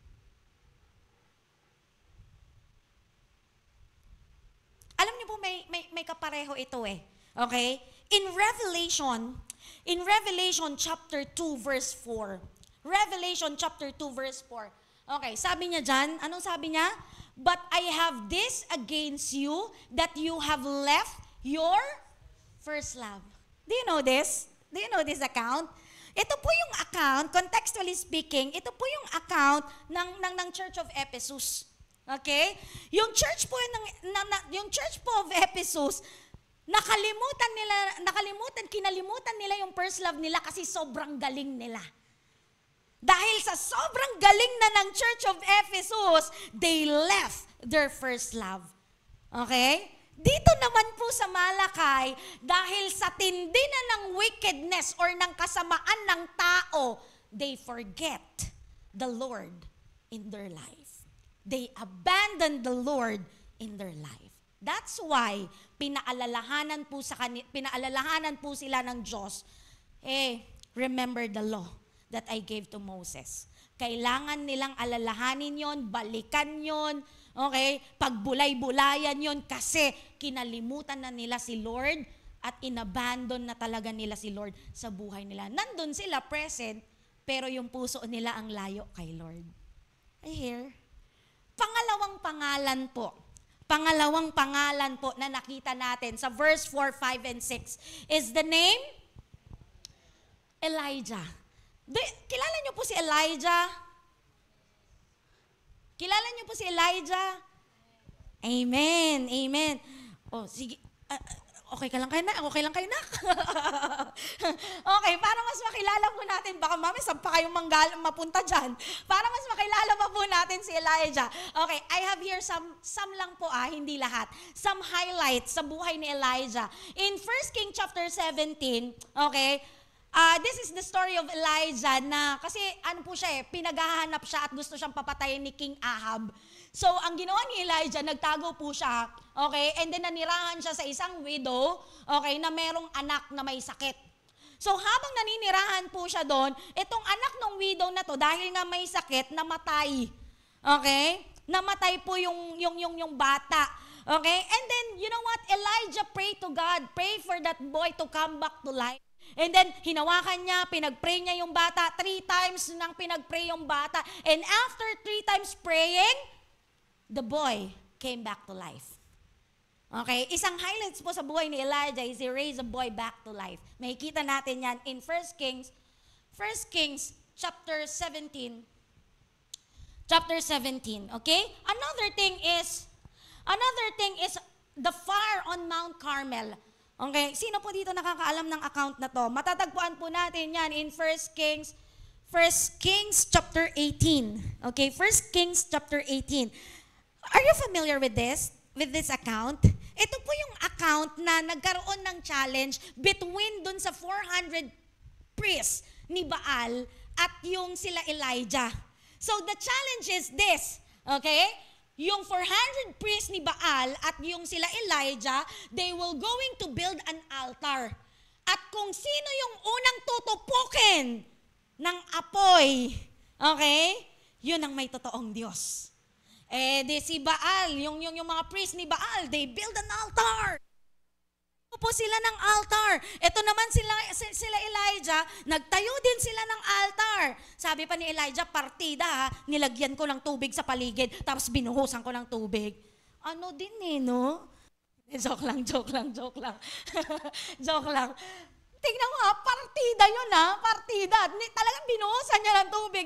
Alam niyo po may kapareho ito eh. Okay? In Revelation chapter 2 verse 4. Revelation chapter 2 verse 4. Okay, sabi niya dyan, anong sabi niya? But I have this against you, that you have left your first love. Do you know this? Do you know this account? Ito po yung account, contextually speaking, ito po yung account ng Church of Ephesus. Okay? Yung church po of Ephesus, kinalimutan nila yung first love nila kasi sobrang galing nila. Dahil sa sobrang galing na ng Church of Ephesus, they left their first love. Okay? Dito naman po sa Malakay, dahil sa tindi na ng wickedness or ng kasamaan ng tao, they forget the Lord in their life. They abandon the Lord in their life. That's why pinaalalahanan po sila ng Diyos. Remember the law that I gave to Moses. Kailangan nilang alalahanin yon, balikan yon, okay? Pagbulay-bulayan yon kasi kinalimutan na nila si Lord at inabandon na talaga nila si Lord sa buhay nila. Nandun sila present, pero yung puso nila ang layo kay Lord. I hear? Pangalawang pangalan po na nakita natin sa verse 4, 5, and 6 is the name Elijah. Kilala niyo po si Elijah? Kilala niyo po si Elijah? Amen. Amen. Oh, sige. Okay ka lang kayo na? Okay lang kayo na? Okay, para mas makilala po natin, baka mami, saan pa kayong mapunta dyan? Para mas makilala pa po natin si Elijah. Okay, I have here some lang po hindi lahat. Some highlights sa buhay ni Elijah. In 1 Kings chapter 17, okay, this is the story of Elijah na, kasi ano po siya pinaghahanap siya at gusto siyang papatayin ni King Ahab. So, ang ginawa ni Elijah, nagtago po siya, okay, and then nanirahan siya sa isang widow, okay, na merong anak na may sakit. So, habang naninirahan po siya doon, itong anak ng widow na to, dahil nga may sakit, namatay. Okay? Namatay po yung bata. Okay? And then, you know what? Elijah prayed to God, pray for that boy to come back to life. And then, hinawakan niya, pinag-pray niya yung bata. 3 times nang pinag-pray yung bata. And after 3 times praying, the boy came back to life. Okay? Isang highlights po sa buhay ni Elijah is he raised a boy back to life. Makikita natin yan in 1 Kings chapter 17. Chapter 17. Okay? Another thing is the fire on Mount Carmel. Okay, sino po dito nakakaalam ng account na to? Matatagpuan po natin yan in 1 Kings chapter 18. Okay, 1 Kings chapter 18. Are you familiar with this account? Ito po yung account na nagkaroon ng challenge between dun sa 400 priests ni Baal at yung sila Elijah. So the challenge is this, okay? Yung 400 priests ni Baal at yung sila Elijah, they will going to build an altar. At kung sino yung unang tutupukin ng apoy, okay, yun ang may totoong Diyos. Di si Baal, yung mga priests ni Baal, they build an altar. po sila ng altar. Ito naman sila Elijah, nagtayo din sila ng altar. Sabi pa ni Elijah, partida ha, nilagyan ko ng tubig sa paligid, tapos binuhusan ko ng tubig. Ano din no? Joke lang. Joke lang. Tingnan mo partida yun partida. Talagang binuhusan niya ng tubig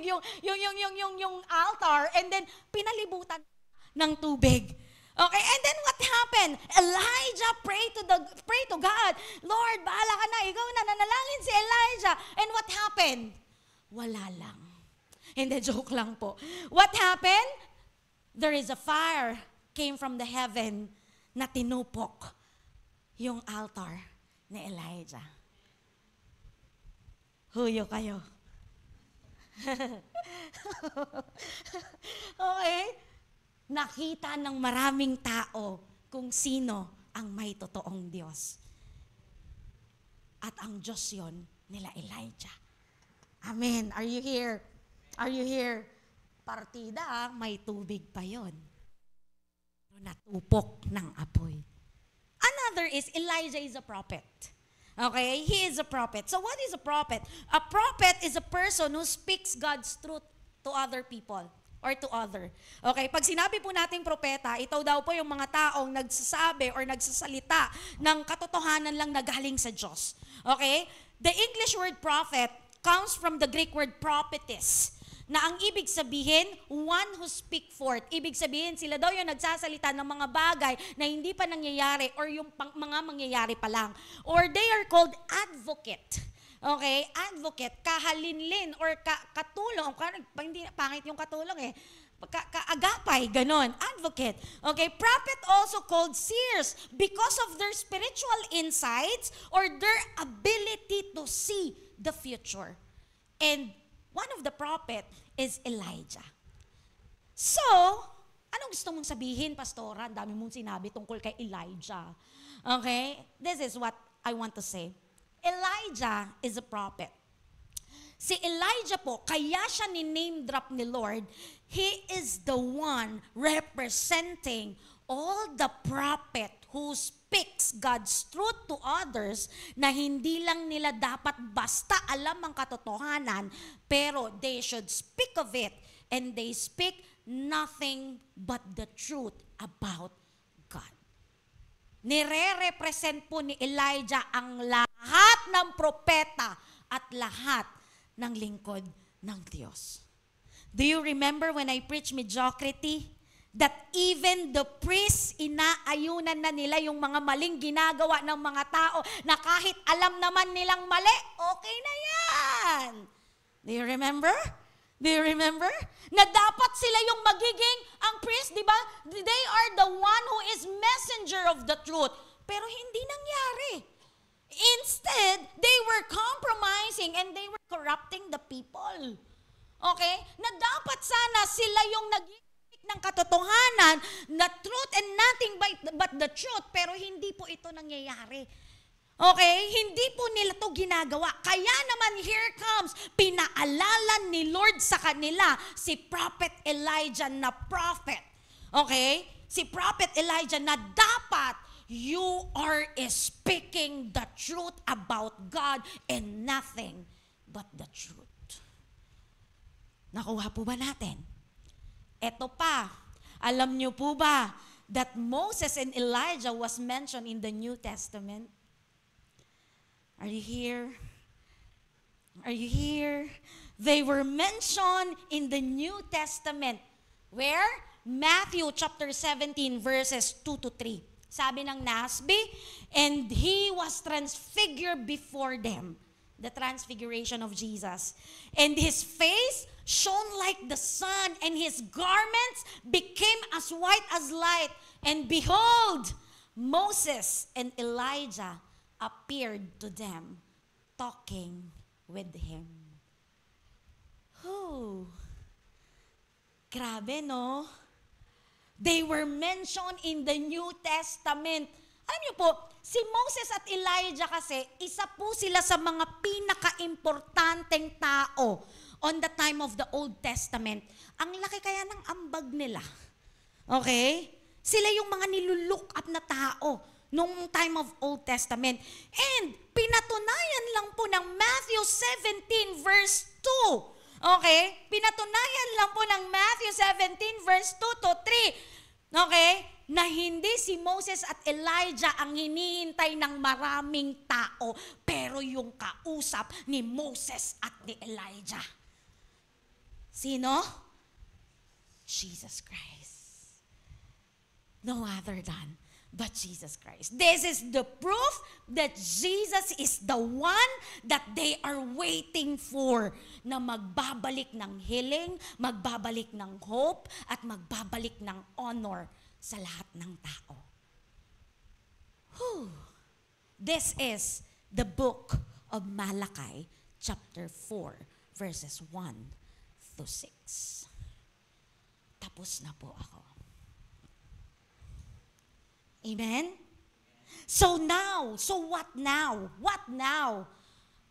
yung altar, and then pinalibutan ng tubig. Okay, and then what happened? Elijah prayed to God. Lord, bahala ka na. Ikaw na, nanalangin si Elijah. And what happened? Wala lang. Hindi, joke lang po. What happened? There is a fire came from the heaven na tinupok yung altar ni Elijah. Huyo kayo. Okay? Nakita ng maraming tao kung sino ang may totoong Diyos. At ang Diyos yon nila Elijah. Amen. Are you here? Are you here? Partida, may tubig pa yon. Natupok ng apoy. Another is Elijah is a prophet. Okay? He is a prophet. So what is a prophet? A prophet is a person who speaks God's truth to other people. Or to other. Okay, pag sinabi po nating propeta, ito daw po yung mga taong nagsasabi or nagsasalita ng katotohanan lang na galing sa Diyos. Okay? The English word prophet comes from the Greek word prophetess, na ang ibig sabihin, one who speak forth. Ibig sabihin, sila daw yung nagsasalita ng mga bagay na hindi pa nangyayari or yung mga mangyayari pa lang. Or they are called advocate. Okay, advocate, kahalinlin or katulong, hindi pangit yung katulong kaagapay, ganon, advocate. Okay, prophet also called seers because of their spiritual insights or their ability to see the future. And one of the prophet is Elijah. So, anong gusto mong sabihin, Pastora? Ang dami mong sinabi tungkol kay Elijah. Okay, this is what I want to say. Elijah is a prophet. Si Elijah po, kaya siya ni-name drop ni Lord, he is the one representing all the prophet who speaks God's truth to others na hindi lang nila dapat basta alam ang katotohanan, pero they should speak of it and they speak nothing but the truth about God. Nire-represent po ni Elijah ang lahat ng propeta at lahat ng lingkod ng Diyos. Do you remember when I preached mediocrity? That even the priests, inaayunan na nila yung mga maling ginagawa ng mga tao na kahit alam naman nilang mali, okay na yan. Do you remember? Do you remember? Na dapat sila yung magiging ang priest, di ba? They are the one who is messenger of the truth. Pero hindi nangyari. Instead, they were compromising and they were corrupting the people. Okay? Na dapat sana sila yung naging ng katotohanan, na truth and nothing but the truth, pero hindi po ito nangyayari. Okay? Hindi po nila to ginagawa. Kaya naman here comes, pinaalala ni Lord sa kanila si Prophet Elijah na prophet. Okay? Si Prophet Elijah na dapat you are speaking the truth about God and nothing but the truth. Nakuha po ba natin? Eto pa, alam niyo po ba that Moses and Elijah was mentioned in the New Testament? Are you here? Are you here? They were mentioned in the New Testament. Where? Matthew chapter 17 verses 2 to 3. Sabi ng NASB, and he was transfigured before them. The transfiguration of Jesus. And his face shone like the sun, and his garments became as white as light. And behold, Moses and Elijah appeared to them, talking with him. Oh, grabe, no? They were mentioned in the New Testament. Alam niyo po, si Moses at Elijah kasi, isa po sila sa mga pinaka-importanteng tao on the time of the Old Testament. Ang laki kaya ng ambag nila. Okay? Sila yung mga nilulook up na tao nung time of Old Testament. And pinatunayan lang po ng Matthew 17 verse 2. Okay? Pinatunayan lang po ng Matthew 17 verse 2 to 3. Okay? Na hindi si Moses at Elijah ang hinihintay ng maraming tao, pero yung kausap ni Moses at ni Elijah. Sino? Jesus Christ. No other than but Jesus Christ. This is the proof that Jesus is the one that they are waiting for, na magbabalik ng healing, magbabalik ng hope, at magbabalik ng honor sa lahat ng tao. Whew. This is the book of Malachi, chapter 4, verses 1 to 6. Tapos na po ako. Amen? So what now? What now?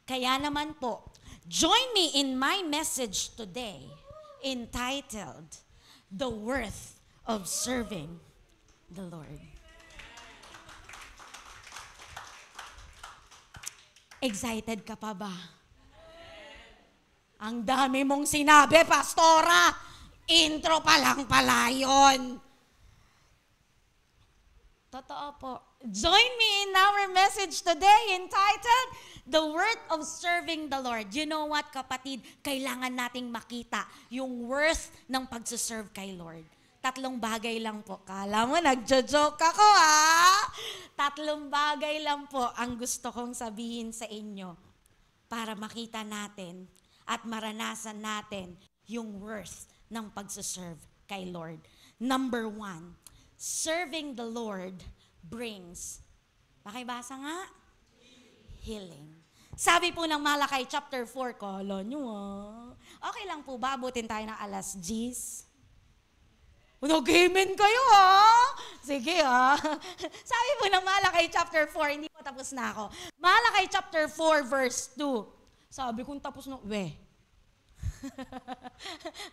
Kaya naman po, join me in my message today entitled, The Worth of Serving the Lord. Excited ka pa ba? Ang dami mong sinabi, Pastora. Intro pa lang pala yun. Totoo po. Join me in our message today entitled, The Worth of Serving the Lord. You know what, kapatid? Kailangan nating makita yung worth ng pagsuserve kay Lord. 3 bagay lang po. Kala mo, nagjo-joke ako, ha? 3 bagay lang po ang gusto kong sabihin sa inyo para makita natin at maranasan natin yung worth ng pagsuserve kay Lord. Number 1, serving the Lord brings, pakibasa nga, healing. Sabi po ng Malachi chapter 4, kala nyo, okay lang po ba, abutin tayo ng alas 10? Nag-amen kayo, ha? Sige, ha? Sabi po ng Malachi chapter 4, hindi po tapos na ako. Malachi chapter 4 verse 2. Sabi kong tapos na,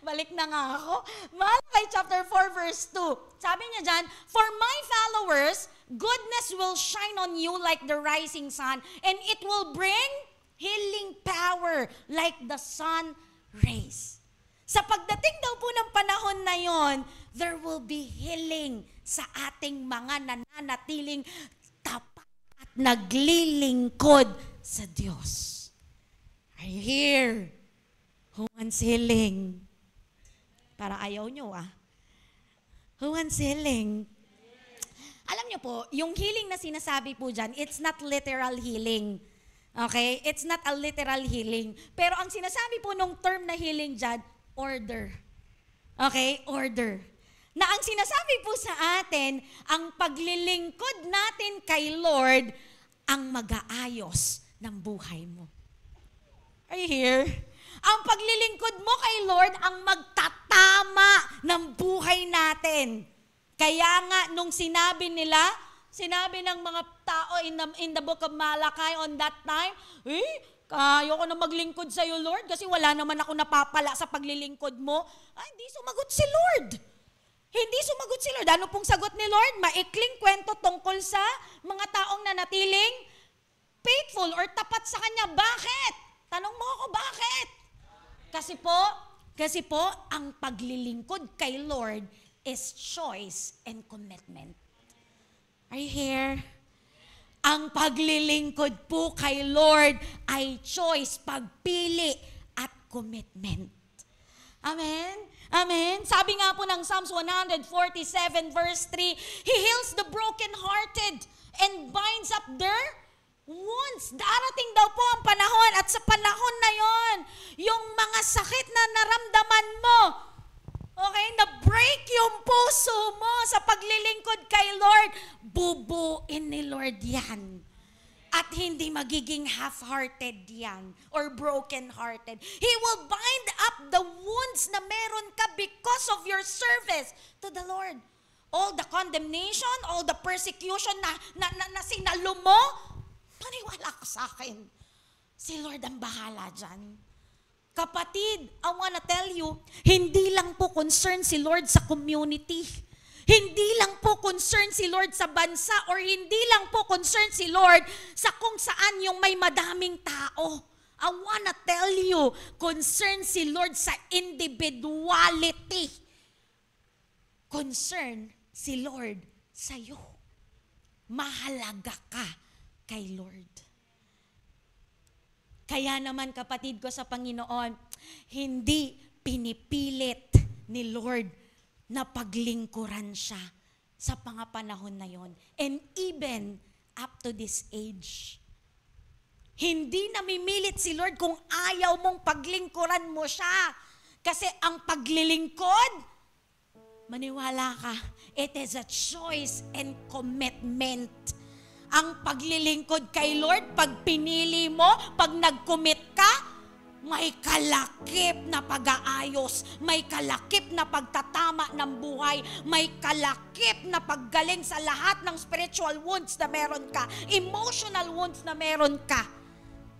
balik na nga ako. Malachi chapter 4 verse 2. Sabi niya dyan, For my followers, goodness will shine on you like the rising sun, and it will bring healing power like the sun rays. Sa pagdating daw po ng panahon na yon, there will be healing sa ating mga nananatiling tapat at naglilingkod sa Diyos. Are you here? Who wants healing? Para ayaw nyo, Who wants healing? Alam nyo po, yung healing na sinasabi po dyan, it's not literal healing. Okay? It's not a literal healing. Pero ang sinasabi po nung term na healing dyan, order. Okay? Order. Na ang sinasabi po sa atin, ang paglilingkod natin kay Lord, ang mag-aayos ng buhay mo. Are you here? Ang paglilingkod mo kay Lord ang magtatama ng buhay natin. Kaya nga, nung sinabi ng mga tao in the book of Malachi on that time, kaya ko na maglingkod sa iyo, Lord, kasi wala naman ako napapala sa paglilingkod mo. Hindi sumagot si Lord. Hindi sumagot si Lord. Ano pong sagot ni Lord? Maikling kwento tungkol sa mga taong nanatiling faithful or tapat sa Kanya. Bakit? Tanong mo ako, bakit? Kasi po, ang paglilingkod kay Lord is choice and commitment. Are you here? Ang paglilingkod po kay Lord ay choice, pagpili, at commitment. Amen? Amen? Sabi nga po ng Psalms 147 verse 3, He heals the brokenhearted and binds up their wounds. Darating daw po ang panahon, at sa panahon na yon, yung mga sakit na naramdaman mo, okay, na-break yung puso mo sa paglilingkod kay Lord, bubuin ni Lord yan. At hindi magiging half-hearted yan or broken-hearted. He will bind up the wounds na meron ka because of your service to the Lord. All the condemnation, all the persecution na sinalo mo, maniwala ka sa akin. Si Lord ang bahala dyan. Kapatid, I wanna tell you, hindi lang po concern si Lord sa community. Hindi lang po concern si Lord sa bansa or hindi lang po concern si Lord sa kung saan yung may madaming tao. I wanna tell you, concern si Lord sa individuality. Concern si Lord sa'yo. Mahalaga ka kay Lord. Kaya naman kapatid ko sa Panginoon, hindi pinipilit ni Lord na paglingkuran siya sa mga panahon na yon. And even up to this age. Hindi namimilit si Lord kung ayaw mong paglingkuran mo siya. Kasi ang paglilingkod, maniwala ka, it is a choice and commitment. Ang paglilingkod kay Lord, pag pinili mo, pag nag-commit ka, may kalakip na pag-aayos, may kalakip na pagtatama ng buhay, may kalakip na paggaling sa lahat ng spiritual wounds na meron ka, emotional wounds na meron ka.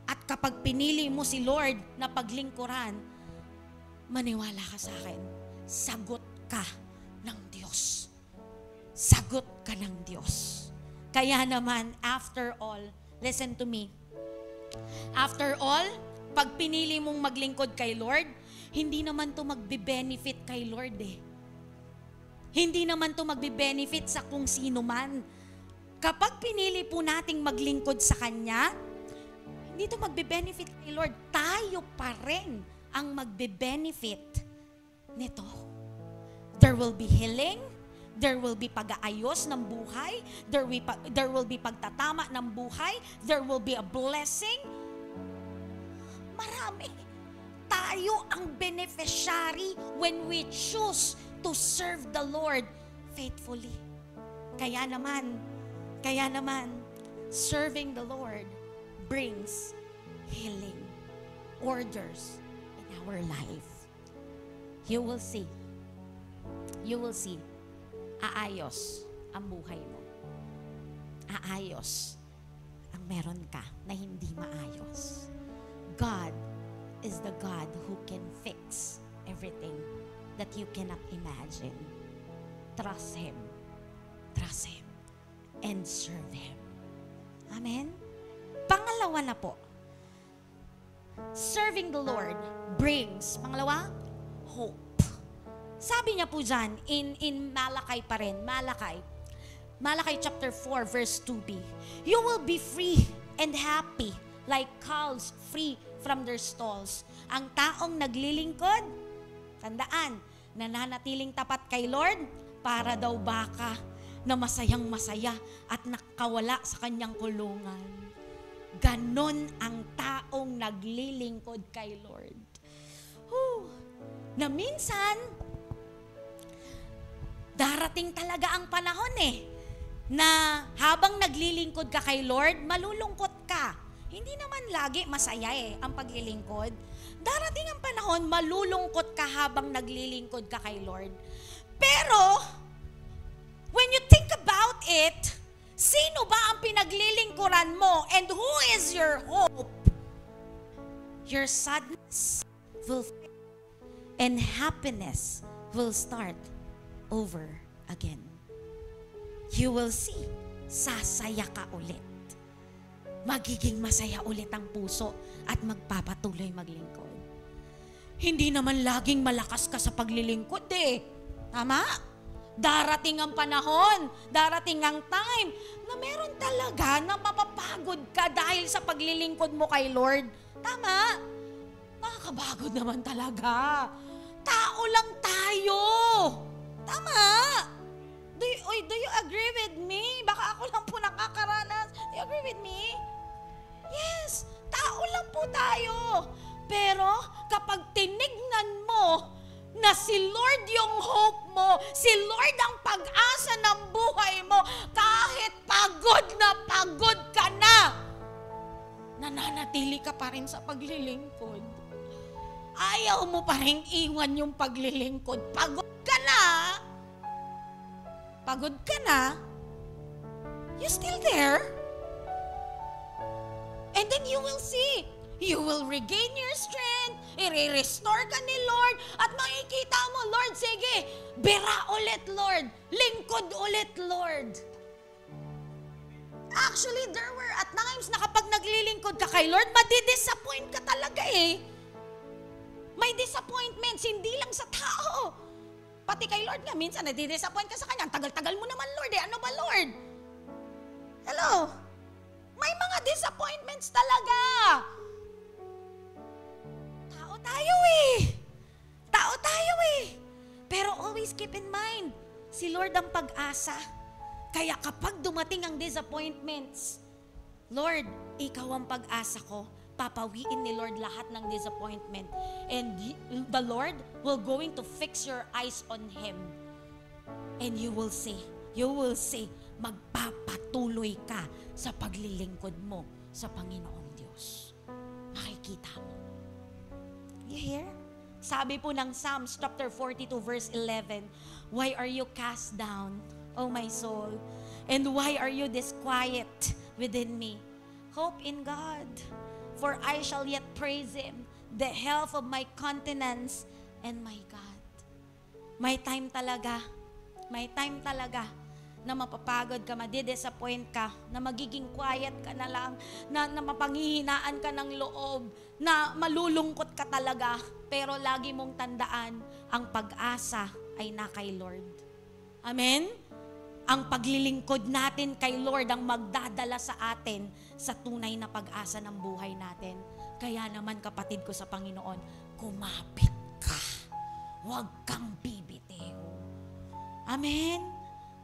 At kapag pinili mo si Lord na paglingkuran, maniwala ka sa akin, sagot ka ng Diyos. Sagot ka ng Diyos. Kaya naman, after all, listen to me. After all, pag pinili mong maglingkod kay Lord, hindi naman to magbe-benefit kay Lord eh. Hindi naman to magbe-benefit sa kung sino man. Kapag pinili po nating maglingkod sa Kanya, hindi to magbe-benefit kay Lord. Tayo pa rin ang magbe-benefit nito. There will be healing, there will be pag-aayos ng buhay, there will be pagtatama ng buhay, there will be a blessing. Marami. Tayo ang beneficiary when we choose to serve the Lord faithfully. Kaya naman, serving the Lord brings healing, orders in our life. You will see. Aayos ang buhay mo. Aayos ang meron ka na hindi maayos. God is the God who can fix everything that you cannot imagine. Trust Him. Trust Him. And serve Him. Amen? Pangalawa na po. Serving the Lord brings, pangalawa, hope. Sabi niya po dyan, in Malakay pa rin, Malakay chapter 4 verse 2b, you will be free and happy like cows free from their stalls. Ang taong naglilingkod, tandaan, nananatiling tapat kay Lord, para daw baka na masayang masaya at nakawala sa kanyang kulungan. Ganon ang taong naglilingkod kay Lord. Na minsan, darating talaga ang panahon na habang naglilingkod ka kay Lord, malulungkot ka. Hindi naman lagi masaya ang paglilingkod. Darating ang panahon, malulungkot ka habang naglilingkod ka kay Lord. Pero, when you think about it, sino ba ang pinaglilingkuran mo? And who is your hope? Your sadness will fade and happiness will start over again. You will see, sasaya ka ulit. Magiging masaya ulit ang puso at magpapatuloy maglingkod. Hindi naman laging malakas ka sa paglilingkod Tama? Darating ang panahon, darating ang time na meron talaga na mapapagod ka dahil sa paglilingkod mo kay Lord. Tama? Nakakabagod naman talaga. Tao lang tayo. Tama? Do you agree with me? Baka ako lang po nakakaranas. Do you agree with me? Yes, tao lang po tayo. Pero kapag tinignan mo na si Lord yung hope mo, si Lord ang pag-asa ng buhay mo, kahit pagod ka na, nananatili ka pa rin sa paglilingkod. Ayaw mo pa rin iwan yung paglilingkod. Pagod ka na, you still there. And then you will see, you will regain your strength. i-restore ka ni Lord, at makikita mo, Lord, sige, bira ulit, Lord. Lingkod ulit, Lord. Actually, there were at times na kapag naglilingkod ka kay Lord, madidisappoint ka talaga eh. May disappointments, hindi lang sa tao. Pati kay Lord nga, minsan nadidisappoint ka sa Kanya. Tagal-tagal mo naman, Lord eh. Ano ba, Lord? Hello? May mga disappointments talaga. Tao tayo eh. Tao tayo eh. Pero always keep in mind, si Lord ang pag-asa. Kaya kapag dumating ang disappointments, Lord, ikaw ang pag-asa ko. Papawiin ni Lord lahat ng disappointment. And the Lord will going to fix your eyes on Him. And you will see, magpapatuloy ka sa paglilingkod mo sa Panginoong Diyos. Makikita mo. You hear? Sabi po ng Psalms chapter 42 verse 11, why are you cast down, O my soul? And why are you disquiet within me? Hope in God, for I shall yet praise Him, the health of my countenance and my God. May time talaga na mapapagod ka, madidisappoint ka, na magiging quiet ka na lang, na mapanghihinaan ka ng loob, na malulungkot ka talaga, pero lagi mong tandaan, ang pag-asa ay na kay Lord. Amen? Ang paglilingkod natin kay Lord ang magdadala sa atin sa tunay na pag-asa ng buhay natin. Kaya naman kapatid ko sa Panginoon, kumapit ka. Huwag kang bibitiw. Amen?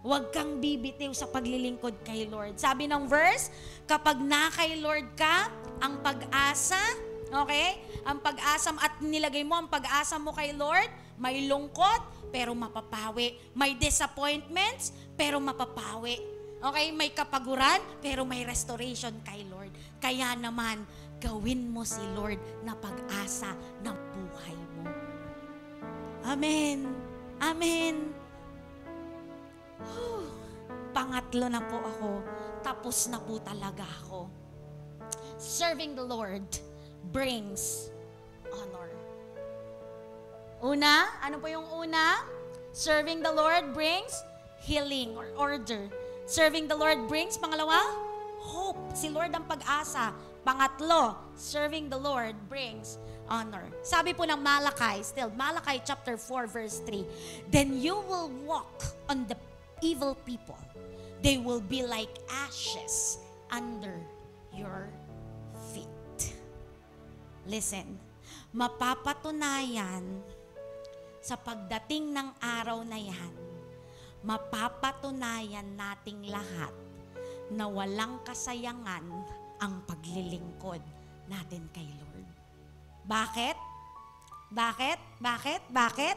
Huwag kang bibitiw sa paglilingkod kay Lord. Sabi ng verse, kapag na kay Lord ka, ang pag-asa, okay? Ang pag-asa at nilagay mo ang pag-asa mo kay Lord, may lungkot, pero mapapawi. May disappointments, pero mapapawi. Okay? May kapaguran, pero may restoration kay Lord. Kaya naman, gawin mo si Lord na pag-asa ng buhay mo. Amen. Amen. Pangatlo na po ako. Tapos na po talaga ako. Serving the Lord brings honor. Una, ano po yung una? Serving the Lord brings healing or order. Serving the Lord brings, pangalawa, hope. Si Lord ang pag-asa. Pangatlo, serving the Lord brings honor. Sabi po ng Malachi, Malachi chapter 4 verse 3, then you will walk on the evil people. They will be like ashes under your feet. Listen, mapapatunayan sa pagdating ng araw na yan, mapapatunayan nating lahat na walang kasayangan ang paglilingkod natin kay Lord. Bakit? Bakit?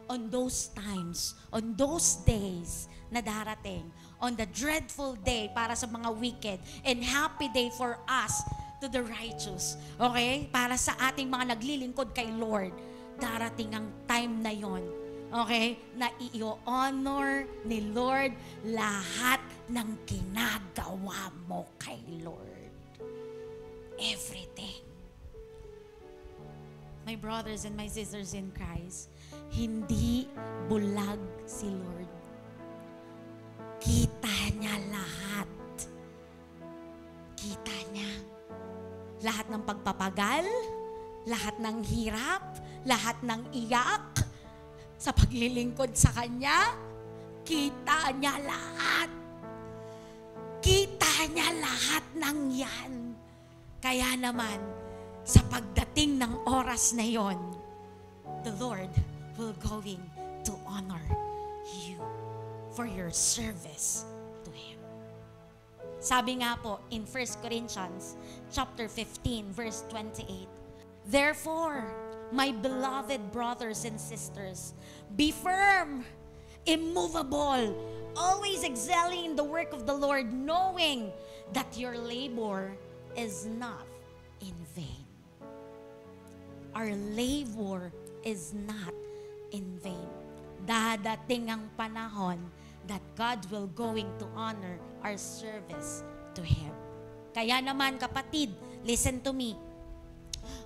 On those times, on those days na darating, on the dreadful day para sa mga wicked, and happy day for us to the righteous. Okay? Para sa ating mga naglilingkod kay Lord, darating ang time na yon, okay, na i-honor ni Lord lahat ng ginagawa mo kay Lord. Everything. My brothers and my sisters in Christ, hindi bulag si Lord. Kita niya lahat. Kita niya lahat ng pagpapagal, lahat ng hirap, lahat ng iyak sa paglilingkod sa Kanya. Kita niya lahat. Kita niya lahat ng yan. Kaya naman, sa pagdating ng oras na yon, the Lord will going to honor you for your service to Him. Sabi nga po in 1 Corinthians chapter 15 verse 28, therefore, my beloved brothers and sisters, be firm, immovable, always excelling in the work of the Lord, knowing that your labor is not in vain. Our labor is not in vain. Dadating ang panahon that God will going to honor our service to Him. Kaya naman kapatid, listen to me.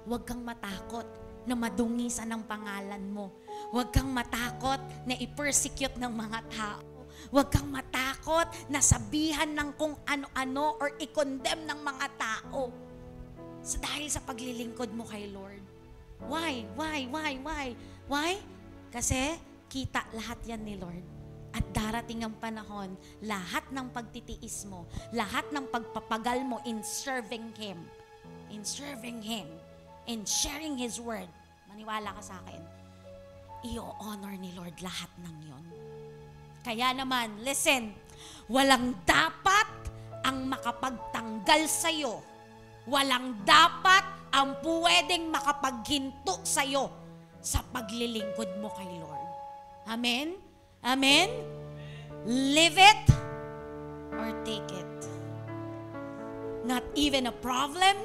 Huwag kang matakot na madungisan ng pangalan mo. Huwag kang matakot na i-persecute ng mga tao. Huwag kang matakot na sabihan ng kung ano-ano or i-condemn ng mga tao. Dahil sa paglilingkod mo kay Lord. Why? Why? Kasi kita lahat yan ni Lord. At darating ang panahon, lahat ng pagtitiis mo, lahat ng pagpapagal mo in serving Him, in sharing His word, maniwala ka sa akin, i-honor ni Lord lahat ng yon. Kaya naman, listen, walang dapat ang makapagtanggal sa'yo. Walang dapat ang pwedeng makapaghinto sa'yo sa paglilingkod mo kay Lord. Amen? Amen? Live it or take it. Not even a problem,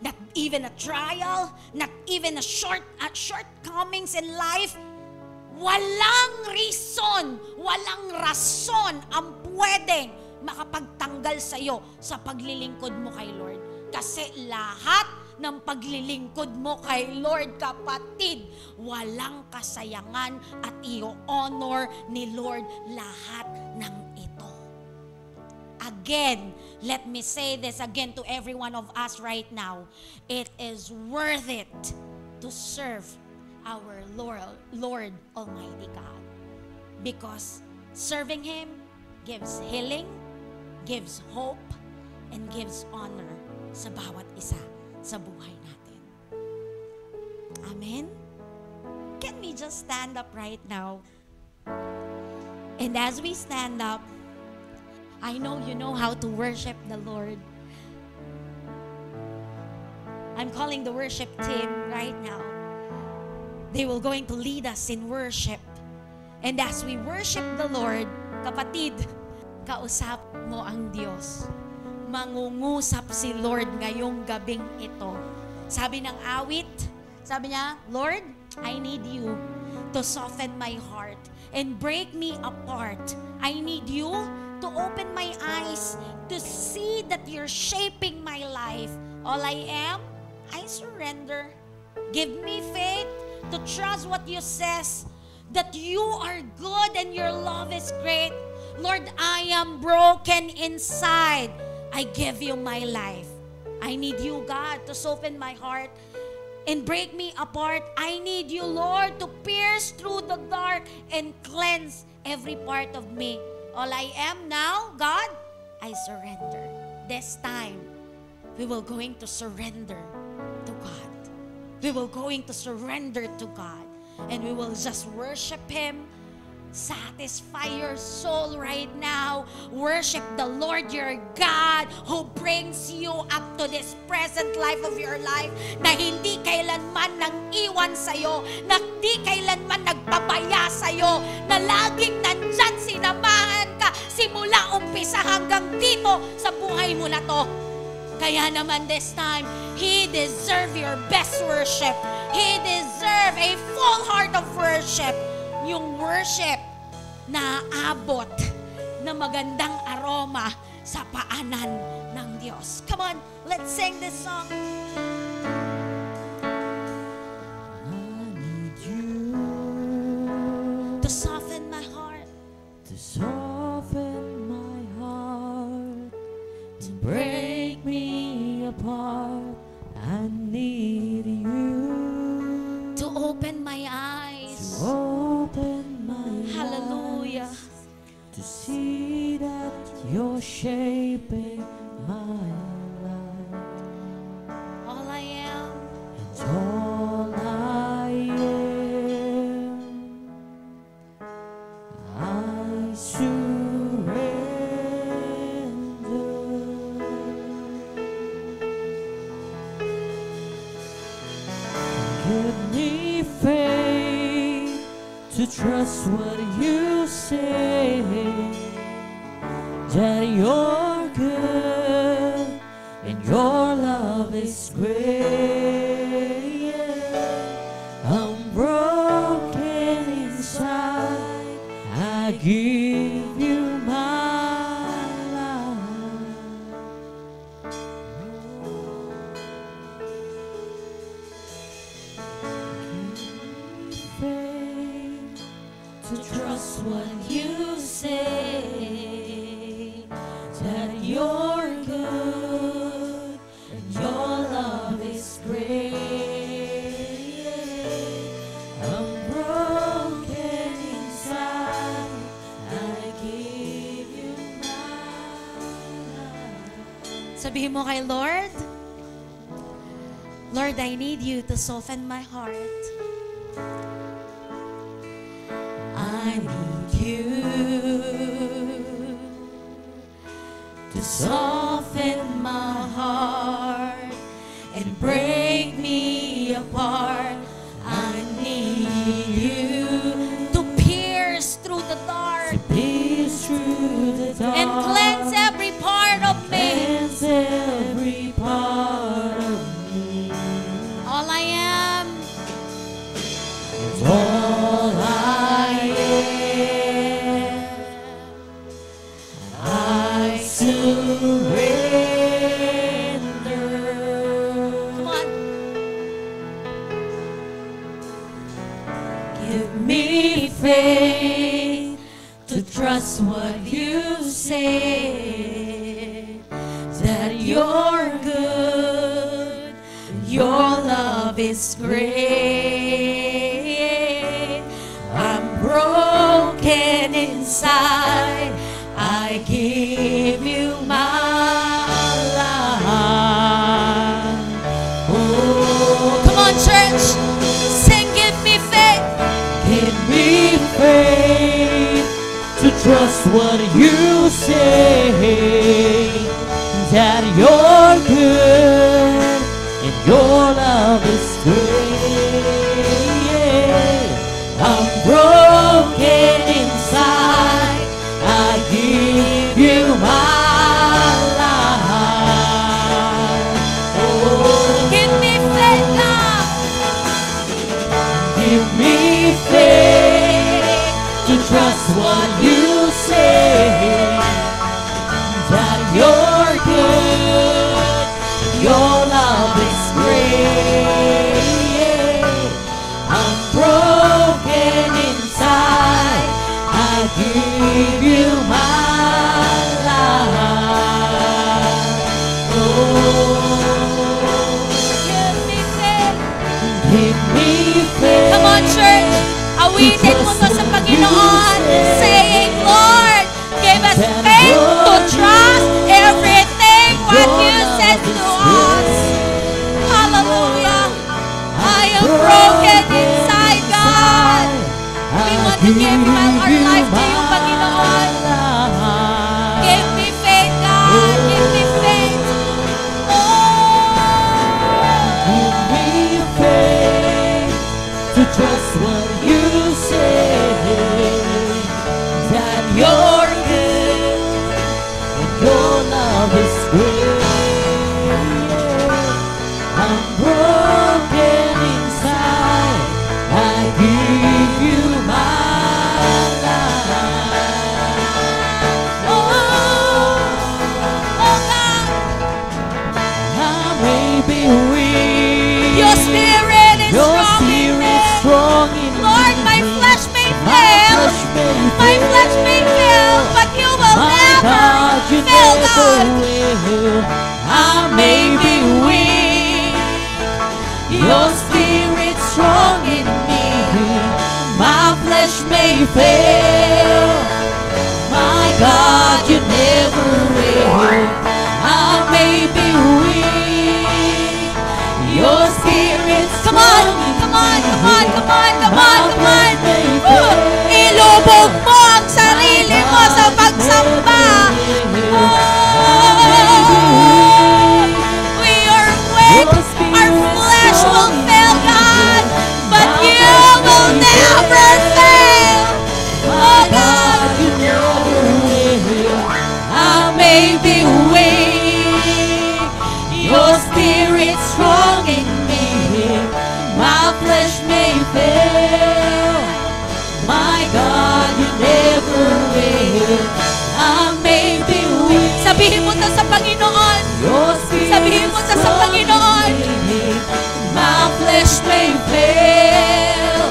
not even a trial, not even a shortcomings in life. Walang reason, walang rason ang pwedeng makapagtanggal sa'yo sa paglilingkod mo kay Lord. Kasi lahat ng paglilingkod mo kay Lord, kapatid, walang kasayangan at i-honor ni Lord lahat ng ito. Again, let me say this again to every one of us right now. It is worth it to serve our Lord Almighty God. Because serving Him gives healing, gives hope, and gives honor sa bawat isa sa buhay natin. Amen? Can we just stand up right now? And as we stand up, I know you know how to worship the Lord. I'm calling the worship team right now. They will going to lead us in worship. And as we worship the Lord, kapatid, kausap mo ang Diyos. Mangungusap si Lord ngayong gabing ito. Sabi ng awit, sabi niya, Lord, I need you to soften my heart and break me apart. I need you to open my eyes to see that you're shaping my life. All I am, I surrender. Give me faith to trust what you says, that you are good and your love is great. Lord, I am broken inside. I give you my life. I need you, God, to soften my heart and break me apart. I need you, Lord, to pierce through the dark and cleanse every part of me. All I am now, God, I surrender. This time, we will going to surrender to God. We will going to surrender to God. And we will just worship Him. Satisfy your soul right now. Worship the Lord your God who brings you up to this present life of your life, na hindi kailanman nang iwan sa'yo, na hindi kailanman nagpabaya sa'yo, na laging nandyan sinamahan ka simula umpisa hanggang dito sa buhay mo na to. Kaya naman this time, He deserve your best worship. He deserve a full heart of worship. Yung worship na abot na magandang aroma sa paanan ng Diyos. Come on, let's sing this song. I need you To soften my heart, to soften my heart, to break me apart. I need you to open my eyes. to open my Hallelujah. eyes, to see that you're shaping my life. All I am, And all I am, I surrender. Give me faith to trust what you say, that you're good and your love is great. I'm broken inside, I give you my life. trust what you say, that you're good and your love is great. I'm broken inside, I give you my life. Sabihin mo kay Lord, Lord, I need you to soften my heart. I need you to soften my heart and break me apart. I need you To pierce through the dark to pierce through the dark and cleanse every part of me. cleanse every part of me. All I am, It's all I am. I surrender. come on, Give me faith to trust what you say, that you're good, your love is great. I'm broken inside, I give you my life. Oh, come on, church, sing, give me faith. give me faith to trust what you say, that you're good and your love is great. I'm broken inside, I give you my life. Oh, Give me faith, God. give me faith to trust what you say, that you're good, your love is great. I'm broken inside, I give you my life. Oh, Give me faith. give me faith. Come on, church. Awitin mo to sa Panginoon, saying, Lord, give us faith to trust everything what you said to us. Hallelujah. I am broken inside, God. We want to give our life to you, Panginoon. Give me faith, God. Give me faith. Give me faith to trust what you say, that you're good and your love is great. I'm broken inside, I give you my life. Oh, God. I may be weak, Your spirit is your strong in spirit me. strong in Lord, me. my flesh may My fail. flesh may My fail. flesh may fail, but you will My never God, you fail, never God. will. I may be weak, your spirit strong in me. My flesh may fail, my God, you never will. I may be weak, your spirit Come strong on, in come on, me. come on, come on, come My on, come on. flesh may Woo! fail. Ilubog mo ang sarili mo sa pagsamba. Oh, we are weak. Our flesh will fail, God, but you will never fail. Oh, God. You never will. I may be weak, your spirit strong in me. My flesh may fail, my God, you never will. I may be weak, Sabihin mo to sa Panginoon. your spirit Sabihin mo to sa strong Panginoon. in me. My flesh may fail,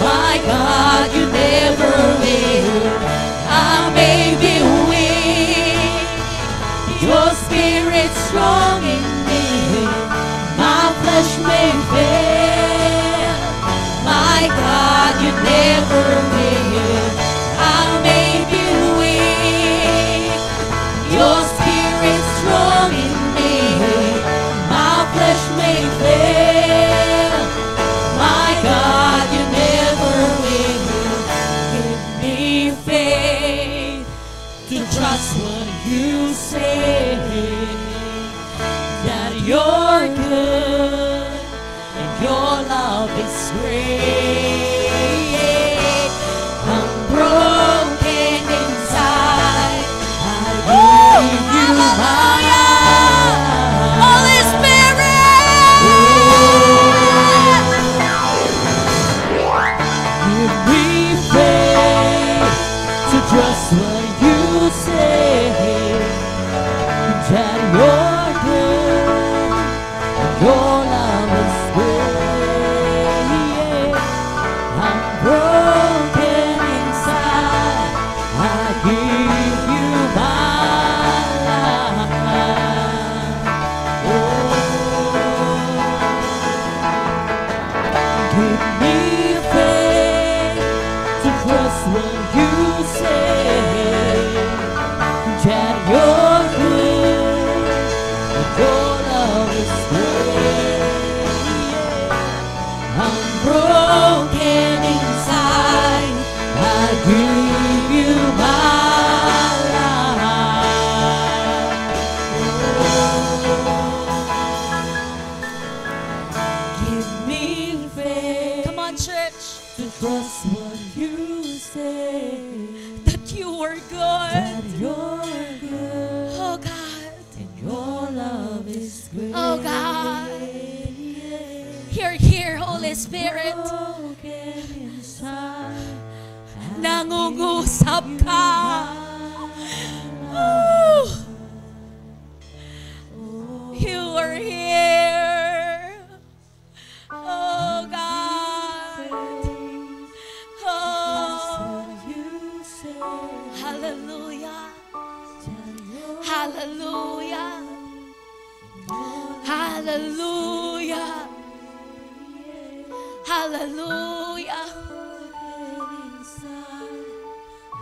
my God, you never will. My God, you never will. I may be weak, your spirit strong in me. My flesh may fail. My God, you never will. Give me faith to trust what you say, that you're good and your love is great. I'm broken inside. I give you my Holy Spirit! Give me faith to trust what you say, that you're good and your love is great. I'm broken inside. I give you my life. Give me faith to trust what you say, that you're good and your love is great. I'm broken inside. I give you my life. Give me faith. Come on, church. To trust what you say, That you are that good. you're good Oh, God. and your love is great. Oh, God. Here, Holy Spirit. Broken inside, Nangungusap ka. Oh, you are here. Oh, God. Oh, you say hallelujah. that you're Hallelujah. Hallelujah. Hallelujah. broken inside. I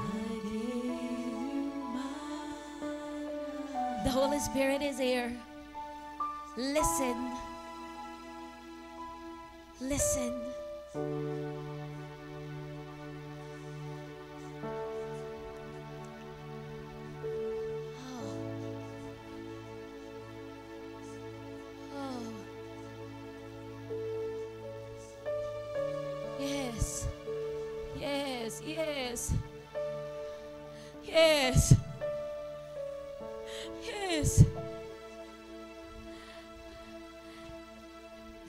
give you my The Holy Spirit is here. Listen. Listen. Oh. Oh. Yes. Yes. Yes. Yes. Yes.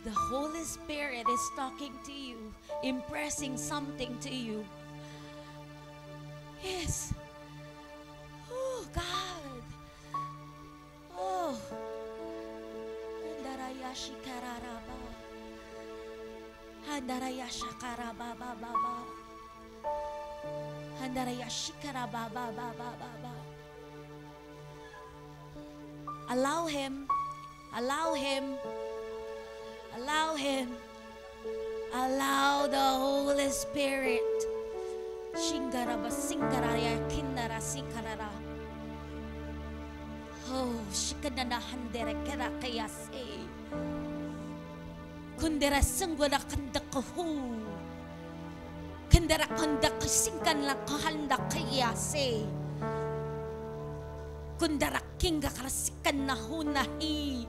The Holy Spirit is talking to you, impressing something to you. Yes. Oh, God. Oh. Handarayashi kararaba. Handarayasha karababa. Handarayashi karababa. Allow Him. Allow Him. Allow Him. Allow the Holy Spirit. Shingaraba singaraya kinara sinkarara. Oh, shikanana handere kera kayase. Kundera sungwara kandakahu. Kundera kandakasinkan la kahanda kayase. Kundera kinga karasikan na hunahi.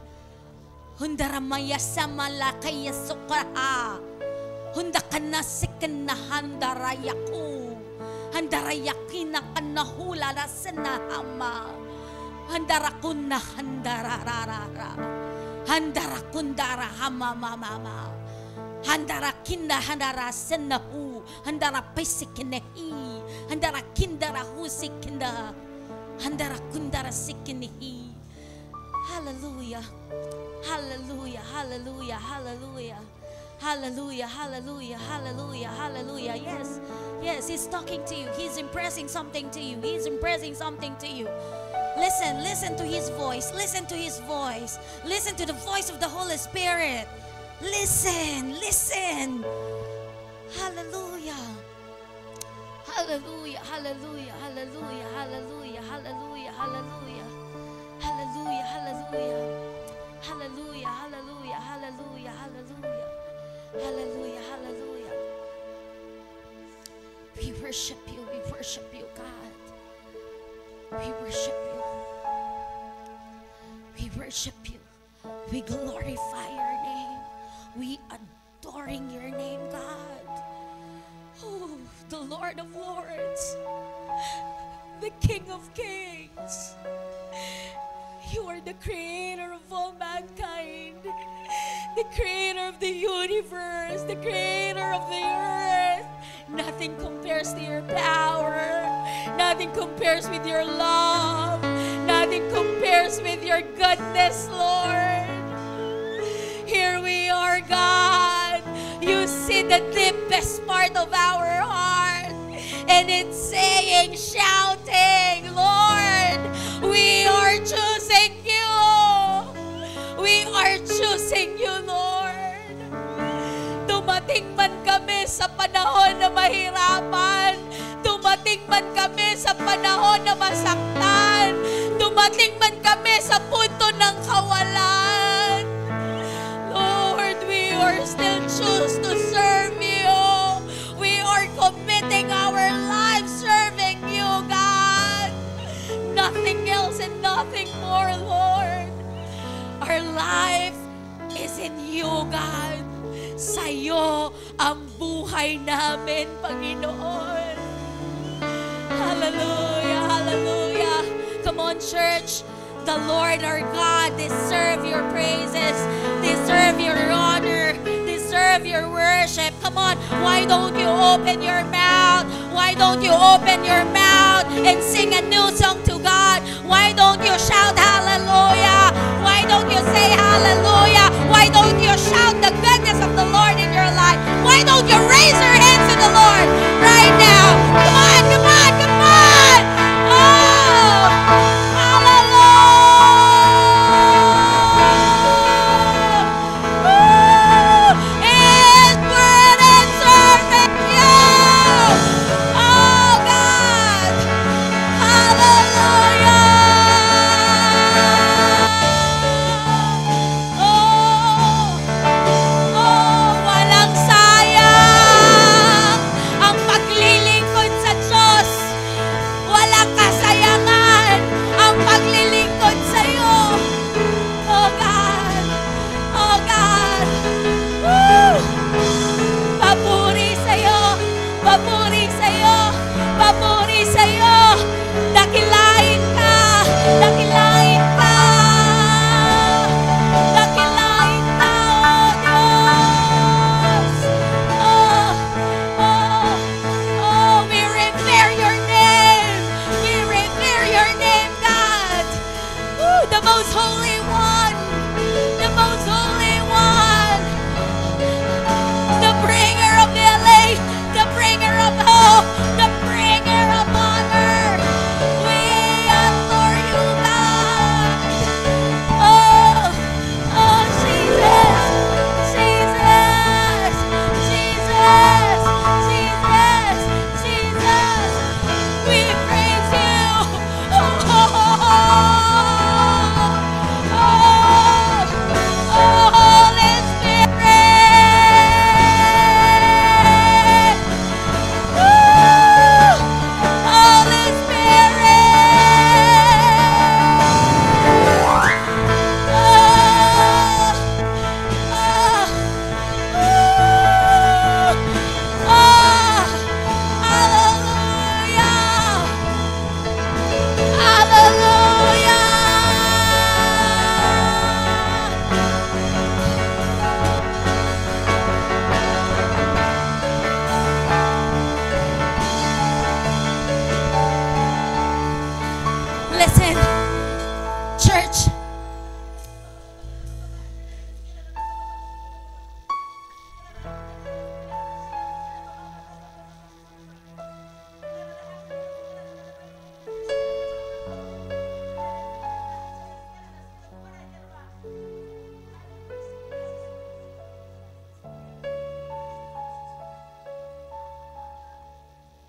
Hundara maya sama la kaya sukaha. Hunda kana sikan na handara yaku. Handara yakina kana hula na sinahama. Handara kunna handara rarara. Handara kundara hama mama. Handara kinda handara sinahu. Handara pisikinahi. Handara kindara husikinda. Handara kundara sikinihi. Hallelujah. Hallelujah, hallelujah, hallelujah. Hallelujah, hallelujah, hallelujah, hallelujah. Yes, yes, He's talking to you. He's impressing something to you. He's impressing something to you. Listen, listen to His voice. Listen to His voice. Listen to the voice of the Holy Spirit. Listen, listen. Hallelujah, hallelujah, hallelujah, hallelujah, hallelujah, hallelujah. Hallelujah, hallelujah. Hallelujah, hallelujah, hallelujah, hallelujah. Hallelujah, hallelujah. We worship you, God. We worship you. We worship you. We glorify your name. We adoring your name, God. Oh, the Lord of Lords, the King of Kings. You are the creator of all mankind, the creator of the universe, the creator of the earth. Nothing compares to your power. Nothing compares with your love. Nothing compares with your goodness, Lord. Here we are, God. You see the deepest part of our heart. And it's saying, shouting, Lord, we are choosing you. We are choosing you, Lord. Dumating man kami sa panahon na mahirapan. Dumating man kami sa panahon na masaktan. Dumating man kami sa punto ng kawalan. Lord, we are still choose to serve you. We are committing our lives serving you, God. Nothing else and nothing more, Lord. Our life is in you, God. Sa'yo ang buhay namin, Panginoon. Hallelujah, hallelujah. Come on, church. The Lord our God deserve your praises, deserve your honor, deserve your worship. Come on, why don't you open your mouth? Why don't you open your mouth and sing a new song to God? Why don't you shout hallelujah? Why don't you say hallelujah? Why don't you shout the goodness of the Lord in your life? Why don't you raise your hands to the Lord right now? Come on, come on, come on! Oh! Walang sayang.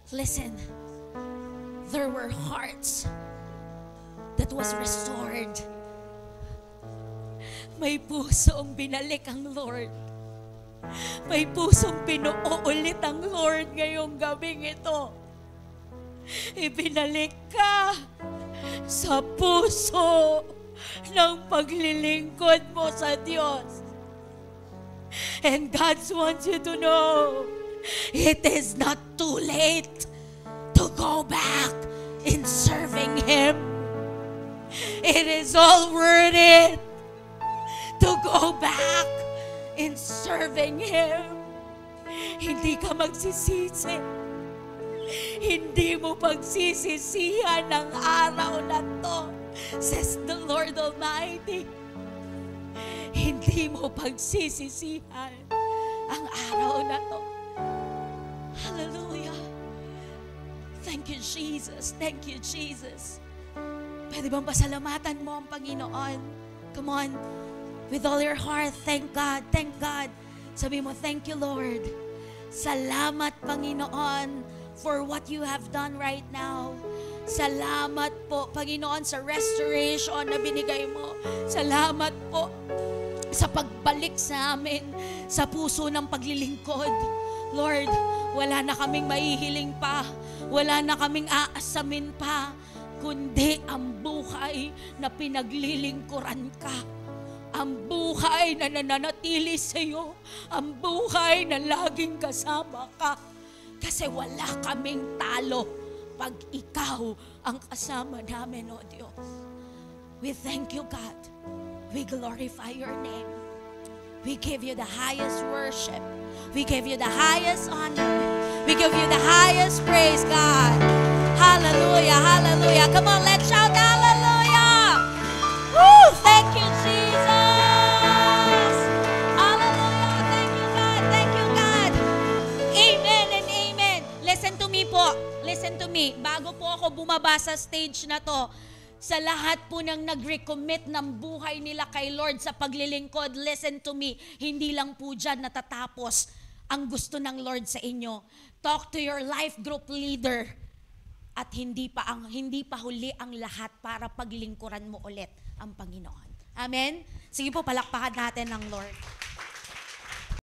Listen, there were hearts that was restored. May pusong binalik ang Lord. May pusong pinuo ulit ang Lord ngayong gabing ito. Ibinalik ka sa puso ng paglilingkod mo sa Diyos. And God wants you to know, it is not too late to go back in serving Him. It is all worth it to go back in serving Him. Hindi ka magsisisi. Hindi mo pagsisisihan ang araw na to, says the Lord Almighty. Hindi mo pagsisisihan ang araw na to. Hallelujah. Thank you, Jesus. Thank you, Jesus. Pwede bang pasalamatan mo ang Panginoon? Come on. With all your heart, thank God. Thank God. Sabi mo, thank you, Lord. Salamat, Panginoon, for what you have done right now. Salamat po, Panginoon, sa restoration na binigay mo. Salamat po sa pagbalik sa amin sa puso ng paglilingkod. Lord, wala na kaming maihiling pa. Wala na kaming aasamin pa, kundi ang buhay na pinaglilingkuran ka. Ang buhay na nananatili sa iyo. Ang buhay na laging kasama ka. Kasi wala kaming talo pag ikaw ang kasama namin, O Diyos. We thank you, God. We glorify your name. We give you the highest worship. We give you the highest honor. We give you the highest praise, God. Hallelujah, hallelujah. Come on, let's shout hallelujah. Woo! Thank you, Jesus. Hallelujah. Thank you, God. Thank you, God. Amen and amen. Listen to me po. Listen to me. Bago po ako bumaba sa stage na to, sa lahat po ng nag-recommit ng buhay nila kay Lord sa paglilingkod, listen to me, hindi lang po dyan natatapos ang gusto ng Lord sa inyo. Talk to your life group leader at hindi pa huli ang lahat para paglingkuran mo ulit ang Panginoon. Amen? Sige po, palakpakan natin ng Lord.